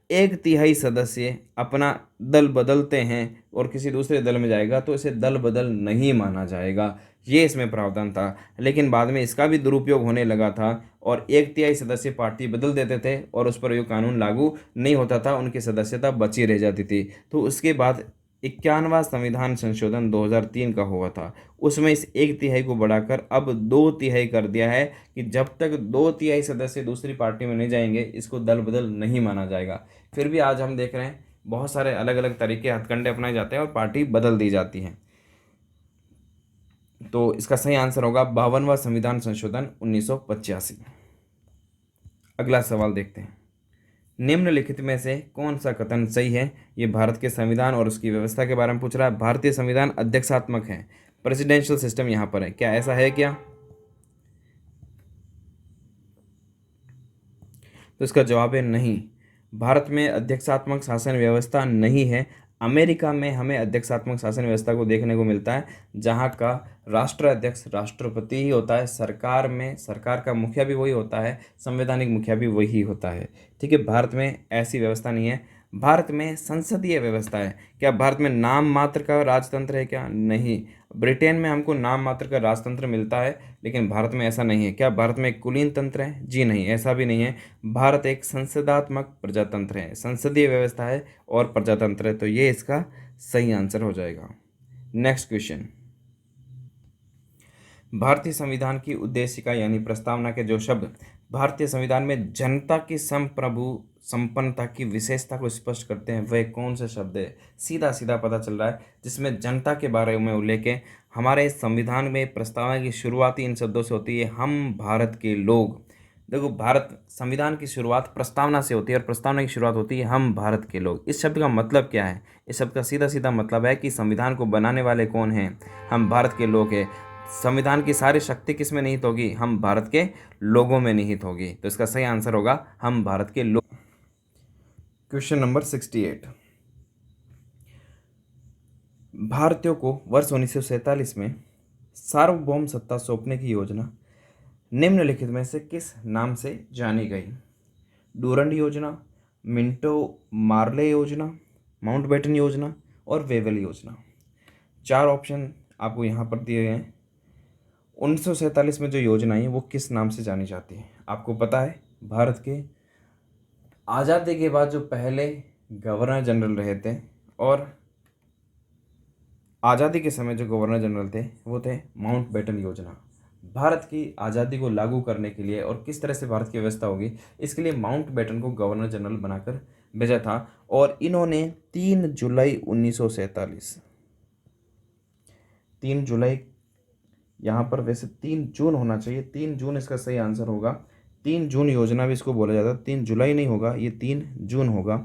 1/3 सदस्य अपना दल बदलते हैं और किसी दूसरे दल में जाएगा तो इसे दल बदल नहीं माना जाएगा। ये इसमें प्रावधान था। लेकिन बाद में इसका भी दुरुपयोग होने लगा था और 1/3 सदस्य पार्टी बदल देते थे और उस पर ये कानून लागू नहीं होता था, उनकी सदस्यता बची रह जाती थी। तो उसके बाद 51वां संविधान संशोधन 2003 का हुआ था। उसमें इस 1/3 को बढ़ाकर अब 2/3 कर दिया है कि जब तक 2/3 सदस्य दूसरी पार्टी में नहीं जाएंगे इसको दल बदल नहीं माना जाएगा। फिर भी आज हम देख रहे हैं बहुत सारे अलग अलग तरीके, हथकंडे अपनाए जाते हैं और पार्टी बदल दी जाती है। तो इसका सही आंसर होगा 52वां संविधान संशोधन 1985। अगला सवाल देखते हैं, निम्नलिखित में से कौन सा कथन सही है? ये भारत के संविधान और उसकी व्यवस्था के बारे में पूछ रहा है। भारतीय संविधान अध्यक्षात्मक है, प्रेसिडेंशियल सिस्टम यहाँ पर है, क्या ऐसा है क्या? तो इसका जवाब है नहीं। भारत में अध्यक्षात्मक शासन व्यवस्था नहीं है। अमेरिका में हमें अध्यक्षात्मक शासन व्यवस्था को देखने को मिलता है, जहाँ का राष्ट्राध्यक्ष राष्ट्रपति ही होता है। सरकार में सरकार का मुखिया भी वही होता है, संवैधानिक मुखिया भी वही होता है। ठीक है, भारत में ऐसी व्यवस्था नहीं है। भारत में संसदीय व्यवस्था है। क्या भारत में नाम मात्र का राजतंत्र है क्या? नहीं। ब्रिटेन में हमको नाम मात्र का राजतंत्र मिलता है, लेकिन भारत में ऐसा नहीं है। क्या भारत में एक कुलीन तंत्र है? जी नहीं, ऐसा भी नहीं है। भारत एक संसदात्मक प्रजातंत्र है, संसदीय व्यवस्था है और प्रजातंत्र है। तो ये इसका सही आंसर हो जाएगा। नेक्स्ट क्वेश्चन, भारतीय संविधान की उद्देशिका यानी प्रस्तावना के जो शब्द भारतीय संविधान में जनता की संप्रभु संपन्नता की विशेषता को स्पष्ट करते हैं वह कौन से शब्द है? सीधा सीधा पता चल रहा है, जिसमें जनता के बारे में उल्लेख है। हमारे संविधान में प्रस्तावना की शुरुआत ही इन शब्दों से होती है, हम भारत के लोग। देखो, भारत संविधान की शुरुआत प्रस्तावना से होती है और प्रस्तावना की शुरुआत होती है हम भारत के लोग। इस शब्द का मतलब क्या है? इस शब्द का सीधा सीधा मतलब है कि संविधान को बनाने वाले कौन हैं? हम भारत के लोग हैं। संविधान की सारी शक्ति किस में निहित होगी? हम भारत के लोगों में निहित होगी। तो इसका सही आंसर होगा हम भारत के लोग। क्वेश्चन नंबर 68, भारतीयों को वर्ष 1947 में सार्वभौम सत्ता सौंपने की योजना निम्नलिखित में से किस नाम से जानी गई? डूरंड योजना, मिंटो मार्ले योजना, माउंटबेटन योजना और वेवल योजना। चार ऑप्शन आपको यहाँ पर दिए गए हैं। 1947 में जो योजना है वो किस नाम से जानी जाती है? आपको पता है, भारत के आज़ादी के बाद जो पहले गवर्नर जनरल रहे थे और आज़ादी के समय जो गवर्नर जनरल थे वो थे माउंटबेटन योजना। भारत की आज़ादी को लागू करने के लिए और किस तरह से भारत की व्यवस्था होगी, इसके लिए माउंटबेटन को गवर्नर जनरल बनाकर भेजा था। और इन्होंने 3 जुलाई 1947, 3 जुलाई, यहाँ पर वैसे 3 जून होना चाहिए, 3 जून इसका सही आंसर होगा। 3 जून योजना भी इसको बोला जाता है, 3 जुलाई नहीं होगा, ये 3 जून होगा।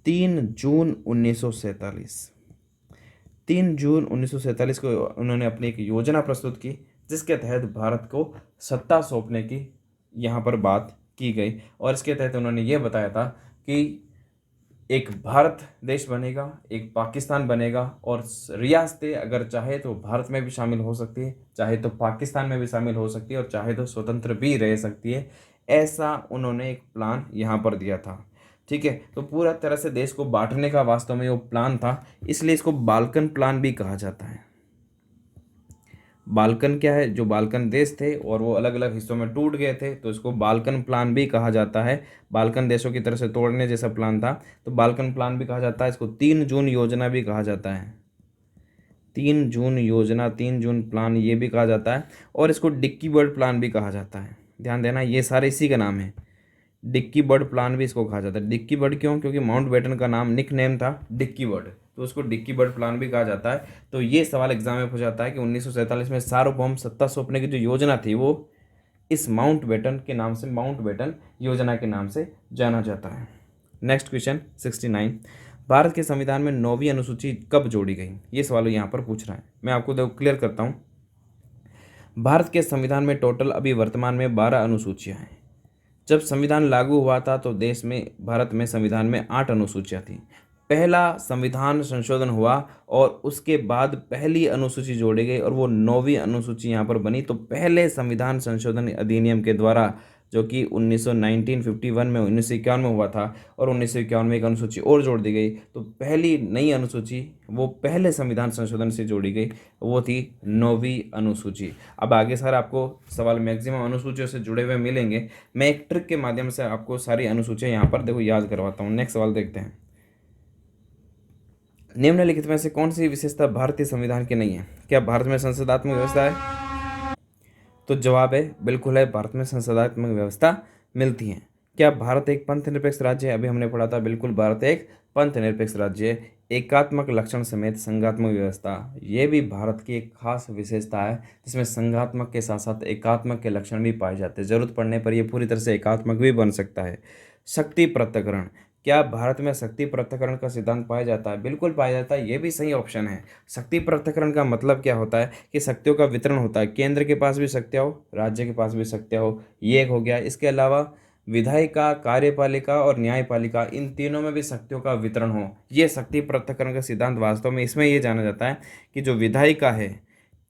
3 जून 1947, 3 जून 1947 को उन्होंने अपनी एक योजना प्रस्तुत की जिसके तहत भारत को सत्ता सौंपने की यहाँ पर बात की गई। और इसके तहत उन्होंने ये बताया था कि एक भारत देश बनेगा, एक पाकिस्तान बनेगा और रियासतें अगर चाहे तो भारत में भी शामिल हो सकती है, चाहे तो पाकिस्तान में भी शामिल हो सकती है और चाहे तो स्वतंत्र भी रह सकती है। ऐसा उन्होंने एक प्लान यहाँ पर दिया था। ठीक है, तो पूरा तरह से देश को बांटने का वास्तव में वो प्लान था, इसलिए इसको बाल्कन प्लान भी कहा जाता है। बाल्कन क्या है? जो बाल्कन देश थे और वो अलग अलग हिस्सों में टूट गए थे, तो इसको बाल्कन प्लान भी कहा जाता है। बाल्कन देशों की तरह से तोड़ने जैसा प्लान था, तो बाल्कन प्लान भी कहा जाता है। इसको 3 जून योजना भी कहा जाता है। 3 जून योजना, 3 जून प्लान ये भी कहा जाता है। और इसको डिक्की बर्ड प्लान भी कहा जाता है। ध्यान देना, ये सारे इसी का नाम है। डिक्की बर्ड प्लान भी इसको कहा जाता है। डिक्की बर्ड क्यों? क्योंकि माउंटबेटन का नाम, निक नेम था डिक्की बर्ड, तो उसको डिक्की बर्ड प्लान भी कहा जाता है। तो ये सवाल एग्जाम में पूछा जाता है कि 1947 में सार्वभौम सत्ता सौंपने की जो योजना थी वो इस माउंटबेटन के नाम से, माउंटबेटन योजना के नाम से जाना जाता है। नेक्स्ट क्वेश्चन 69, भारत के संविधान में 9वीं अनुसूची कब जोड़ी गई? ये सवाल यहाँ पर पूछ रहा है। मैं आपको देखो क्लियर करता हूँ। भारत के संविधान में टोटल अभी वर्तमान में 12 अनुसूचियाँ हैं। जब संविधान लागू हुआ था तो देश में, भारत में संविधान में 8 अनुसूचियाँ थी। पहला संविधान संशोधन हुआ और उसके बाद पहली अनुसूची जोड़ी गई और वो 9वीं अनुसूची यहाँ पर बनी। तो पहले संविधान संशोधन अधिनियम के द्वारा, जो कि 1951 में, 1951 में हुआ था, और 1951 में एक अनुसूची और जोड़ दी गई, तो पहली नई अनुसूची वो पहले संविधान संशोधन से जोड़ी गई, वो थी 9वीं अनुसूची। अब आगे सर आपको सवाल मैक्सिमम अनुसूचियों से जुड़े हुए मिलेंगे। मैं एक ट्रिक के माध्यम से आपको सारी अनुसूचियाँ यहाँ पर देखो याद करवाता हूँ। नेक्स्ट सवाल देखते हैं, निम्नलिखित में से कौन सी विशेषता भारतीय संविधान की नहीं है? क्या भारत में संसदात्मक व्यवस्था है? तो जवाब है बिल्कुल है, भारत में संसदात्मक व्यवस्था मिलती है। क्या भारत एक पंथ निरपेक्ष राज्य है? अभी हमने पढ़ा था, बिल्कुल भारत एक पंथ निरपेक्ष राज्य है। एकात्मक लक्षण समेत संघात्मक व्यवस्था, ये भी भारत की एक खास विशेषता है, जिसमें संघात्मक के साथ साथ एकात्मक के लक्षण भी पाए जाते हैं। जरूरत पड़ने पर ये पूरी तरह से एकात्मक भी बन सकता है। शक्ति पृथक्करण, क्या भारत में शक्ति पृथक्करण का सिद्धांत पाया जाता है? बिल्कुल पाया जाता है, ये भी सही ऑप्शन है। शक्ति पृथक्करण का मतलब क्या होता है कि शक्तियों का वितरण होता है, केंद्र के पास भी शक्तियाँ हो, राज्य के पास भी शक्तियाँ हो, ये एक हो गया। इसके अलावा विधायिका, कार्यपालिका और न्यायपालिका, इन तीनों में भी शक्तियों का वितरण हो, ये शक्ति पृथक्करण का सिद्धांत वास्तव में इसमें ये जाना जाता है कि जो विधायिका है,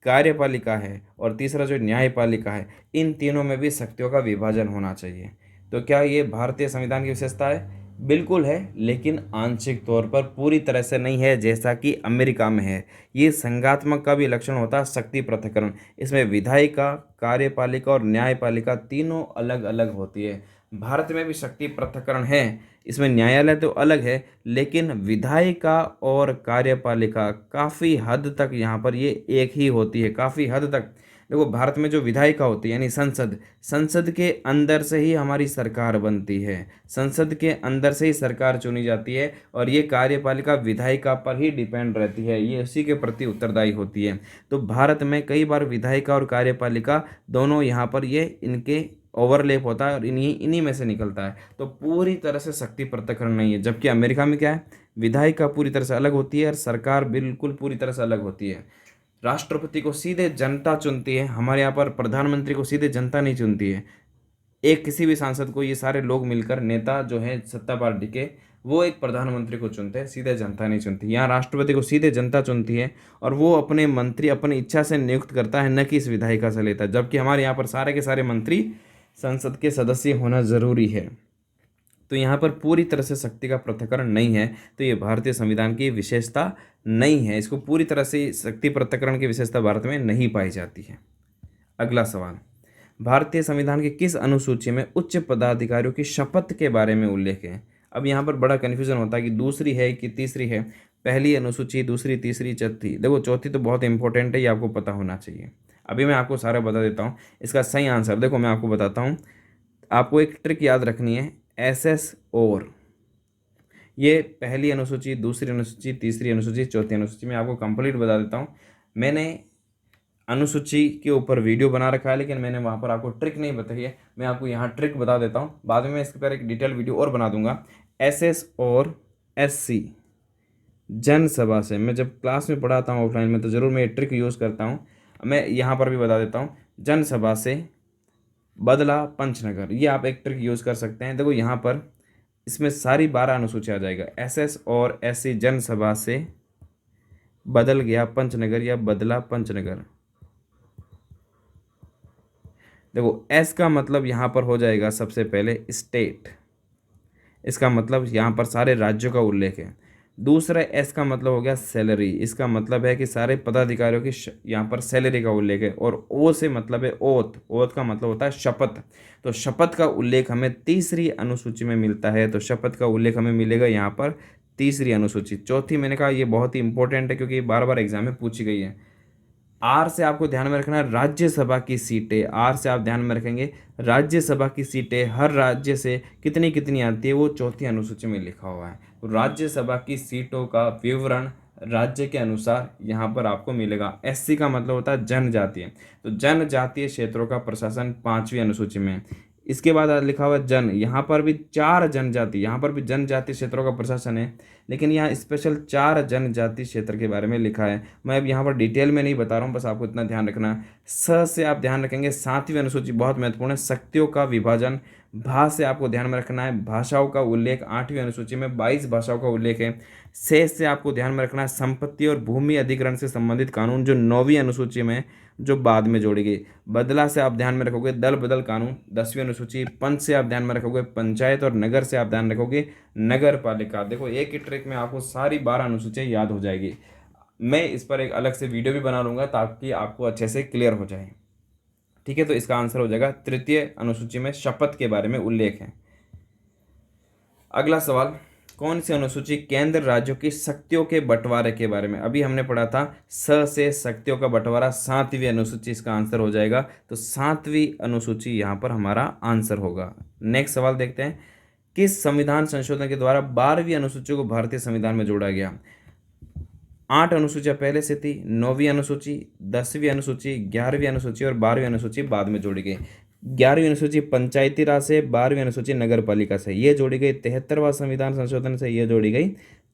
कार्यपालिका है और तीसरा जो न्यायपालिका है, इन तीनों में भी शक्तियों का विभाजन होना चाहिए। तो क्या ये भारतीय संविधान की विशेषता है? बिल्कुल है, लेकिन आंशिक तौर पर पूरी तरह से नहीं है जैसा कि अमेरिका में है। ये संघात्मक का भी लक्षण होता है शक्ति पृथक्करण। इसमें विधायिका, कार्यपालिका और न्यायपालिका तीनों अलग-अलग होती है। भारत में भी शक्ति पृथक्करण है, इसमें न्यायालय तो अलग है, लेकिन विधायिका और कार्यपालिका काफ़ी हद तक यहाँ पर ये एक ही होती है, काफ़ी हद तक। देखो भारत में जो विधायिका होती है यानी संसद, संसद के अंदर से ही हमारी सरकार बनती है, संसद के अंदर से ही सरकार चुनी जाती है और ये कार्यपालिका विधायिका पर ही डिपेंड रहती है, ये उसी के प्रति उत्तरदायी होती है। तो भारत में कई बार विधायिका और कार्यपालिका दोनों यहाँ पर ये इनके ओवरलैप होता है और इन्हीं इन्हीं में से निकलता है। तो पूरी तरह से शक्ति पृथक्करण नहीं है, जबकि अमेरिका में क्या है, विधायिका पूरी तरह से अलग होती है और सरकार बिल्कुल पूरी तरह से अलग होती है। राष्ट्रपति को सीधे जनता चुनती है, हमारे यहाँ पर प्रधानमंत्री को सीधे जनता नहीं चुनती है। एक किसी भी सांसद को ये सारे लोग मिलकर, नेता जो है सत्ता पार्टी के, वो एक प्रधानमंत्री को चुनते हैं, सीधे जनता नहीं चुनती। यहाँ राष्ट्रपति को सीधे जनता चुनती है और वो अपने मंत्री अपनी इच्छा से नियुक्त करता है, न कि इस विधायिका से लेता है। जबकि हमारे यहाँ पर सारे के सारे मंत्री संसद के सदस्य होना जरूरी है। तो यहाँ पर पूरी तरह से शक्ति का पृथक्करण नहीं है, तो ये भारतीय संविधान की विशेषता नहीं है। इसको पूरी तरह से शक्ति पृथक्करण की विशेषता भारत में नहीं पाई जाती है। अगला सवाल, भारतीय संविधान की किस अनुसूची में उच्च पदाधिकारियों की शपथ के बारे में उल्लेख है? अब यहाँ पर बड़ा कन्फ्यूजन होता है कि दूसरी है कि तीसरी है, पहली अनुसूची, दूसरी, तीसरी, चौथी। देखो चौथी तो बहुत इंपॉर्टेंट है, ये आपको पता होना चाहिए। अभी मैं आपको सारा बता देता हूँ इसका सही आंसर। देखो मैं आपको बताता हूँ, आपको एक ट्रिक याद रखनी है, एस और ये पहली अनुसूची, दूसरी अनुसूची, तीसरी अनुसूची, चौथी अनुसूची। मैं आपको कंप्लीट बता देता हूँ। मैंने अनुसूची के ऊपर वीडियो बना रखा है, लेकिन मैंने वहाँ पर आपको ट्रिक नहीं बताई है। मैं आपको यहाँ ट्रिक बता देता हूँ, बाद में मैं इसके पर एक डिटेल वीडियो और बना दूंगा। एसएस और एससी जनसभा से, मैं जब क्लास में पढ़ाता हूँ ऑफलाइन में, तो ज़रूर मैं ये ट्रिक यूज़ करता हूँ। मैं यहाँ पर भी बता देता हूँ, जनसभा से बदला पंचनगर, ये आप एक ट्रिक यूज़ कर सकते हैं। देखो यहाँ पर इसमें सारी 12 अनुसूची आ जाएगा। एसएस और एससी जनसभा से बदल गया पंचनगर या बदला पंचनगर। देखो एस का मतलब यहाँ पर हो जाएगा सबसे पहले स्टेट, इसका मतलब यहाँ पर सारे राज्यों का उल्लेख है। दूसरा एस का मतलब हो गया सैलरी, इसका मतलब है कि सारे पदाधिकारियों की यहाँ पर सैलरी का उल्लेख है। और ओ से मतलब है ओथ, ओथ का मतलब होता है शपथ। तो शपथ का उल्लेख हमें तीसरी अनुसूची में मिलता है, तो शपथ का उल्लेख हमें मिलेगा यहाँ पर तीसरी अनुसूची। चौथी मैंने कहा ये बहुत ही इंपॉर्टेंट है क्योंकि बार बार एग्जाम में पूछी गई है। आर से आपको ध्यान में रखना है राज्यसभा की सीटें, आर से आप ध्यान में रखेंगे राज्यसभा की सीटें हर राज्य से कितनी कितनी आती है, वो चौथी अनुसूची में लिखा हुआ है। तो राज्यसभा की सीटों का विवरण राज्य के अनुसार यहाँ पर आपको मिलेगा। एससी का मतलब होता है जनजातीय, तो जनजातीय क्षेत्रों का प्रशासन 5वीं अनुसूची में है। इसके बाद लिखा हुआ जन, यहाँ पर भी 4 जनजाति, यहाँ पर भी जनजातीय क्षेत्रों का प्रशासन है, लेकिन यहाँ स्पेशल 4 जनजाति क्षेत्र के बारे में लिखा है। मैं अब यहाँ पर डिटेल में नहीं बता रहा हूँ, बस आपको इतना ध्यान रखना है। स से आप ध्यान रखेंगे 7वीं अनुसूची, बहुत महत्वपूर्ण है, शक्तियों का विभाजन। भा से आपको ध्यान में रखना है भाषाओं का उल्लेख, 8वीं अनुसूची में 22 भाषाओं का उल्लेख है। से आपको ध्यान में रखना है संपत्ति और भूमि अधिग्रहण से संबंधित कानून, जो 9वीं अनुसूची में, जो बाद में जोड़ी गई। बदला से आप ध्यान में रखोगे दल बदल कानून, 10वीं अनुसूची। पंच से आप ध्यान में रखोगे पंचायत, और नगर से आप ध्यान रखोगे नगर पालिका। देखो एक ही ट्रिक में आपको सारी 12 अनुसूचियाँ याद हो जाएगी। मैं इस पर एक अलग से वीडियो भी बना लूँगा ताकि आपको अच्छे से क्लियर हो जाए। ठीक है, तो इसका आंसर हो जाएगा तृतीय अनुसूची में शपथ के बारे में उल्लेख है। अगला सवाल, कौन सी अनुसूची केंद्र राज्यों की शक्तियों के बंटवारे के बारे में, अभी हमने पढ़ा था स से शक्तियों का बंटवारा, 7वीं अनुसूची इसका आंसर हो जाएगा। तो 7वीं अनुसूची यहाँ पर हमारा आंसर होगा। नेक्स्ट सवाल देखते हैं, किस संविधान संशोधन के द्वारा 12वीं अनुसूची को भारतीय संविधान में जोड़ा गया? 8 अनुसूचियाँ पहले से थी, 9वीं अनुसूची, 10वीं अनुसूची, 11वीं अनुसूची और 12वीं अनुसूची बाद में जोड़ी गई। 11वीं अनुसूची पंचायती राज से, 12वीं अनुसूची नगर पालिका से, ये जोड़ी गई 73वां संविधान संशोधन से, ये जोड़ी गई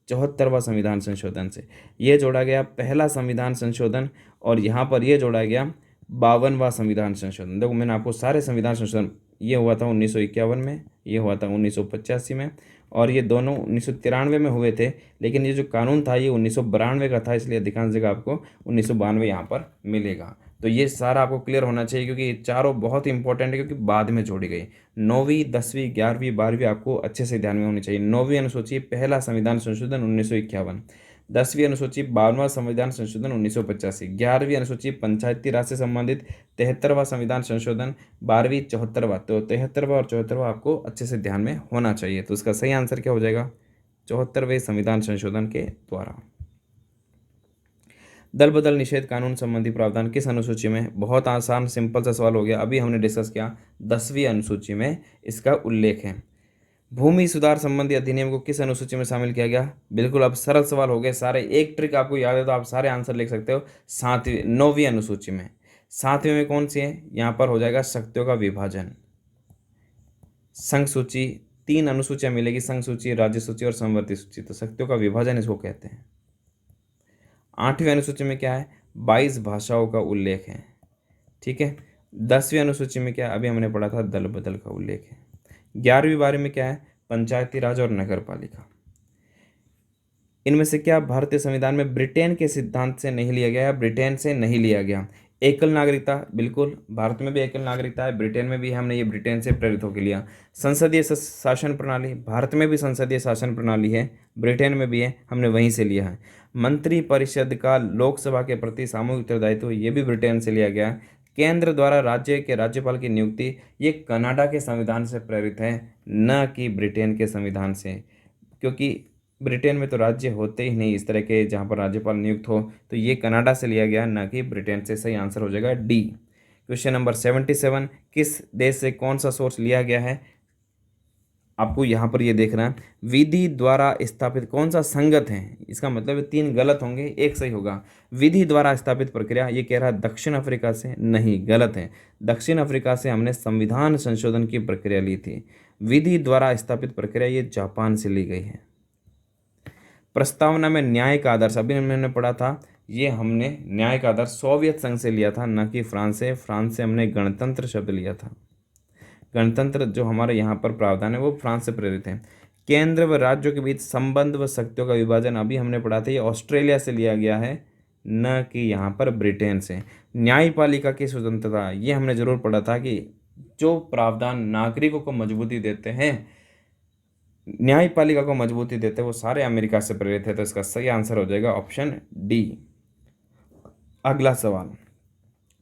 74वां संविधान संशोधन से। ये जोड़ा गया पहला संविधान संशोधन, और यहाँ पर ये जोड़ा गया 52वां संविधान संशोधन। देखो मैंने आपको सारे संविधान संशोधन, ये हुआ था 1951 में, ये हुआ था 1985 में, और ये दोनों 1993 में हुए थे। लेकिन ये जो कानून था ये 1992 का था, इसलिए अधिकांश जगह आपको 1992 यहाँ पर मिलेगा। तो ये सारा आपको क्लियर होना चाहिए, क्योंकि ये चारों बहुत इंपॉर्टेंट है, क्योंकि बाद में जोड़ी गई। 9वीं 10वीं 11वीं 12वीं आपको अच्छे से ध्यान में होनी चाहिए। 9वीं अनुसूची पहला संविधान संशोधन 1951, 10वीं अनुसूची 52वां संविधान संशोधन 1985, 11वीं अनुसूची पंचायती राज से संबंधित 73वां संविधान संशोधन, 12वीं 74वां। तो 73वां और 74वां आपको अच्छे से ध्यान में होना चाहिए। तो इसका सही आंसर क्या हो जाएगा? 74वें संविधान संशोधन के द्वारा। दल बदल निषेध कानून संबंधी प्रावधान किस अनुसूची में? बहुत आसान सिंपल सा सवाल हो गया, अभी हमने डिस्कस किया। 10वीं अनुसूची में इसका उल्लेख है। भूमि सुधार संबंधी अधिनियम को किस अनुसूची में शामिल किया गया? बिल्कुल, अब सरल सवाल हो गए सारे। एक ट्रिक आपको याद है तो आप सारे आंसर लिख सकते हो। 9वीं अनुसूची में। 7वीं में कौन सी है? यहाँ पर हो जाएगा शक्तियों का विभाजन। संघ सूची, 3 अनुसूचियां मिलेगी, संघ सूची, राज्य सूची और समवर्ती सूची। तो शक्तियों का विभाजन इसको कहते हैं। 8वीं अनुसूची में क्या है? 22 भाषाओं का उल्लेख है। ठीक है। 10वीं अनुसूची में क्या है? अभी हमने पढ़ा था, दल बदल का उल्लेख है। 11वीं 12वीं में क्या है? पंचायती राज और नगर पालिका। इनमें से क्या भारतीय संविधान में ब्रिटेन के सिद्धांत से नहीं लिया गया है? ब्रिटेन से नहीं लिया गया। एकल नागरिकता, बिल्कुल, भारत में भी एकल नागरिकता है, ब्रिटेन में भी है, हमने ये ब्रिटेन से प्रेरित होकर लिया। संसदीय शासन प्रणाली, भारत में भी संसदीय शासन प्रणाली है, ब्रिटेन में भी है, हमने वहीं से लिया है। मंत्री परिषद का लोकसभा के प्रति सामूहिक उत्तरदायित्व, ये भी ब्रिटेन से लिया गया। केंद्र द्वारा राज्य के राज्यपाल की नियुक्ति, ये कनाडा के संविधान से प्रेरित है, न कि ब्रिटेन के संविधान से, क्योंकि ब्रिटेन में तो राज्य होते ही नहीं इस तरह के जहाँ पर राज्यपाल नियुक्त हो। तो ये कनाडा से लिया गया, न कि ब्रिटेन से। सही आंसर हो जाएगा डी। क्वेश्चन नंबर 77, किस देश से कौन सा सोर्स लिया गया है? आपको यहाँ पर ये देखना है, विधि द्वारा स्थापित कौन सा संगत है? इसका मतलब 3 गलत होंगे, एक सही होगा। विधि द्वारा स्थापित प्रक्रिया, ये कह रहा है दक्षिण अफ्रीका से, नहीं, गलत है। दक्षिण अफ्रीका से हमने संविधान संशोधन की प्रक्रिया ली थी। विधि द्वारा स्थापित प्रक्रिया ये जापान से ली गई है। प्रस्तावना में न्याय का आदर्श, अभी हमने पढ़ा था, ये हमने न्याय का आदर्श सोवियत संघ से लिया था, न कि फ्रांस से। फ्रांस से हमने गणतंत्र शब्द लिया था। गणतंत्र जो हमारे यहाँ पर प्रावधान है वो फ्रांस से प्रेरित है। केंद्र व राज्यों के बीच संबंध व शक्तियों का विभाजन, अभी हमने पढ़ा था, ये ऑस्ट्रेलिया से लिया गया है, न कि यहाँ पर ब्रिटेन से। न्यायपालिका की स्वतंत्रता, ये हमने जरूर पढ़ा था कि जो प्रावधान नागरिकों को मजबूती देते हैं, न्यायपालिका को मजबूती देते हैं, वो सारे अमेरिका से प्रेरित है। तो इसका सही आंसर हो जाएगा ऑप्शन डी। अगला सवाल,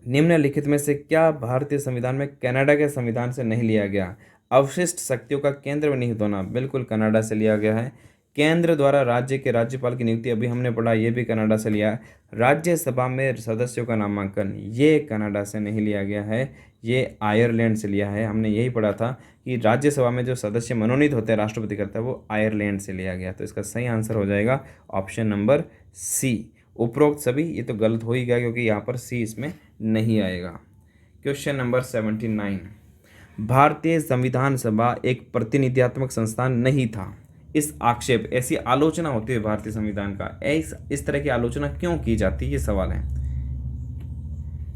निम्नलिखित में से क्या भारतीय संविधान में कनाडा के संविधान से नहीं लिया गया? अवशिष्ट शक्तियों का केंद्र में निहित होना, बिल्कुल कनाडा से लिया गया है। केंद्र द्वारा राज्य के राज्यपाल की नियुक्ति, अभी हमने पढ़ा, ये भी कनाडा से लिया है। राज्यसभा में सदस्यों का नामांकन, ये कनाडा से नहीं लिया गया है, ये आयरलैंड से लिया है। हमने यही पढ़ा था कि राज्यसभा में जो सदस्य मनोनीत होते हैं, राष्ट्रपति करता है, वो आयरलैंड से लिया गया। तो इसका सही आंसर हो जाएगा ऑप्शन नंबर सी। उपरोक्त सभी, ये तो गलत हो ही गया क्योंकि यहाँ पर सी इसमें नहीं आएगा। क्वेश्चन नंबर 79, भारतीय संविधान सभा एक प्रतिनिधित्वक संस्थान नहीं था। इस आक्षेप, ऐसी आलोचना होती है भारतीय संविधान का, इस तरह की आलोचना क्यों की जाती है, ये सवाल है।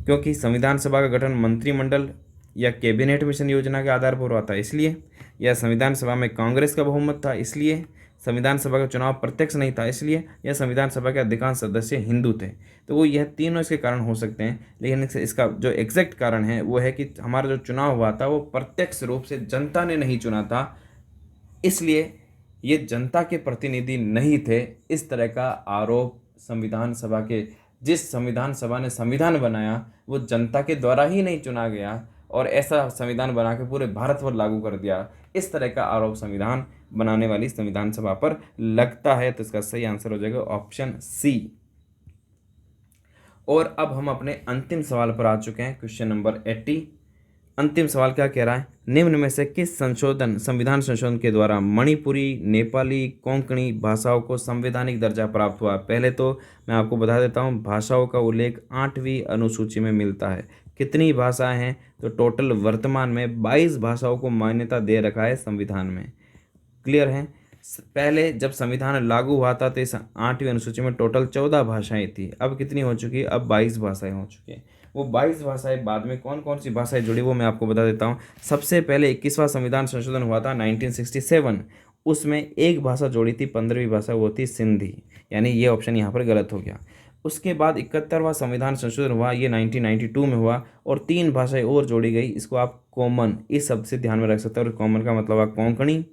क्योंकि संविधान सभा का गठन मंत्रिमंडल या कैबिनेट मिशन योजना के आधार पर हुआ था, इसलिए, या संविधान सभा में कांग्रेस का बहुमत था, इसलिए, संविधान सभा का चुनाव प्रत्यक्ष नहीं था, इसलिए, या संविधान सभा के अधिकांश सदस्य हिंदू थे। तो वो यह तीनों इसके कारण हो सकते हैं, लेकिन इसका जो एग्जैक्ट कारण है वो है कि हमारा जो चुनाव हुआ था वो प्रत्यक्ष रूप से जनता ने नहीं चुना था, इसलिए ये जनता के प्रतिनिधि नहीं थे। इस तरह का आरोप संविधान सभा के, जिस संविधान सभा ने संविधान बनाया वो जनता के द्वारा ही नहीं चुना गया और ऐसा संविधान बना के पूरे भारत पर लागू कर दिया, इस तरह का आरोप संविधान बनाने वाली संविधान सभा पर लगता है। तो इसका सही आंसर हो जाएगा ऑप्शन सी। और अब हम अपने अंतिम सवाल पर आ चुके हैं, क्वेश्चन नंबर 80। अंतिम सवाल क्या कह रहा है, निम्न में से किस संविधान संशोधन के द्वारा मणिपुरी, नेपाली, कोंकणी भाषाओं को संवैधानिक दर्जा प्राप्त हुआ? पहले तो मैं आपको बता देता हूँ, भाषाओं का उल्लेख 8वीं अनुसूची में मिलता है। कितनी भाषाएं हैं? तो टोटल वर्तमान में 22 भाषाओं को मान्यता दे रखा है संविधान में। क्लियर है? पहले जब संविधान लागू हुआ था तो इस 8वीं अनुसूची में टोटल 14 भाषाएं थी, अब कितनी हो चुकी है? अब 22 भाषाएं हो चुकी हैं। वो 22 भाषाएं बाद में कौन कौन सी भाषाएं जुड़ी वो मैं आपको बता देता हूँ। सबसे पहले 21वां संविधान संशोधन हुआ था 1967, उसमें एक भाषा जोड़ी थी, 15वीं भाषा, वो थी सिंधी, यानी ये ऑप्शन यहाँ पर गलत हो गया। उसके बाद 71वां संविधान संशोधन हुआ, ये 1992 में हुआ, और 3 भाषाएं और जोड़ी गई। इसको आप कॉमन इस शब्द से ध्यान में रख सकते हो, और कॉमन का मतलब आप कोंकणी,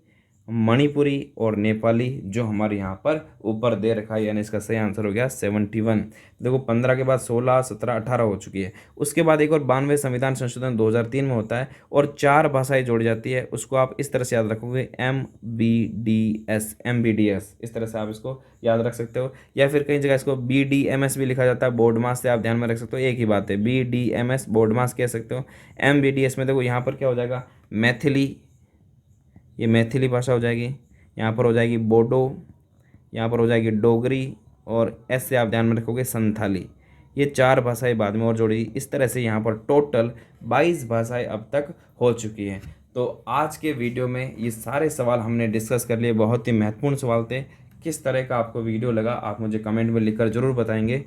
मणिपुरी और नेपाली, जो हमारे यहाँ पर ऊपर दे रखा है, यानी इसका सही आंसर हो गया 71। देखो 15 के बाद 16, 17, 18 हो चुकी है। उसके बाद एक और 92 संविधान संशोधन 2003 में होता है, और 4 भाषाएं जोड़ी जाती है। उसको आप इस तरह से याद रखोगे, MBDS, इस तरह से आप इसको याद रख सकते हो, या फिर कई जगह इसको BDMS भी लिखा जाता है। बोर्ड मास से आप ध्यान में रख सकते हो, एक ही बात है, BDMS बोर्ड मास कह सकते हो। MBDS में देखो यहाँ पर क्या हो जाएगा, मैथिली, ये मैथिली भाषा हो जाएगी, यहाँ पर हो जाएगी बोडो, यहाँ पर हो जाएगी डोगरी, और एस से आप ध्यान में रखोगे संथाली। ये 4 भाषाएं बाद में और जोड़ी। इस तरह से यहाँ पर टोटल 22 भाषाएं अब तक हो चुकी हैं। तो आज के वीडियो में ये सारे सवाल हमने डिस्कस कर लिए, बहुत ही महत्वपूर्ण सवाल थे। किस तरह का आपको वीडियो लगा आप मुझे कमेंट में लिखकर ज़रूर बताएंगे।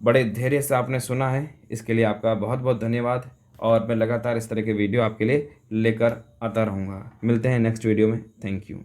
बड़े धैर्य से आपने सुना है, इसके लिए आपका बहुत बहुत धन्यवाद, और मैं लगातार इस तरह के वीडियो आपके लिए लेकर आता रहूँगा। मिलते हैं नेक्स्ट वीडियो में। Thank you.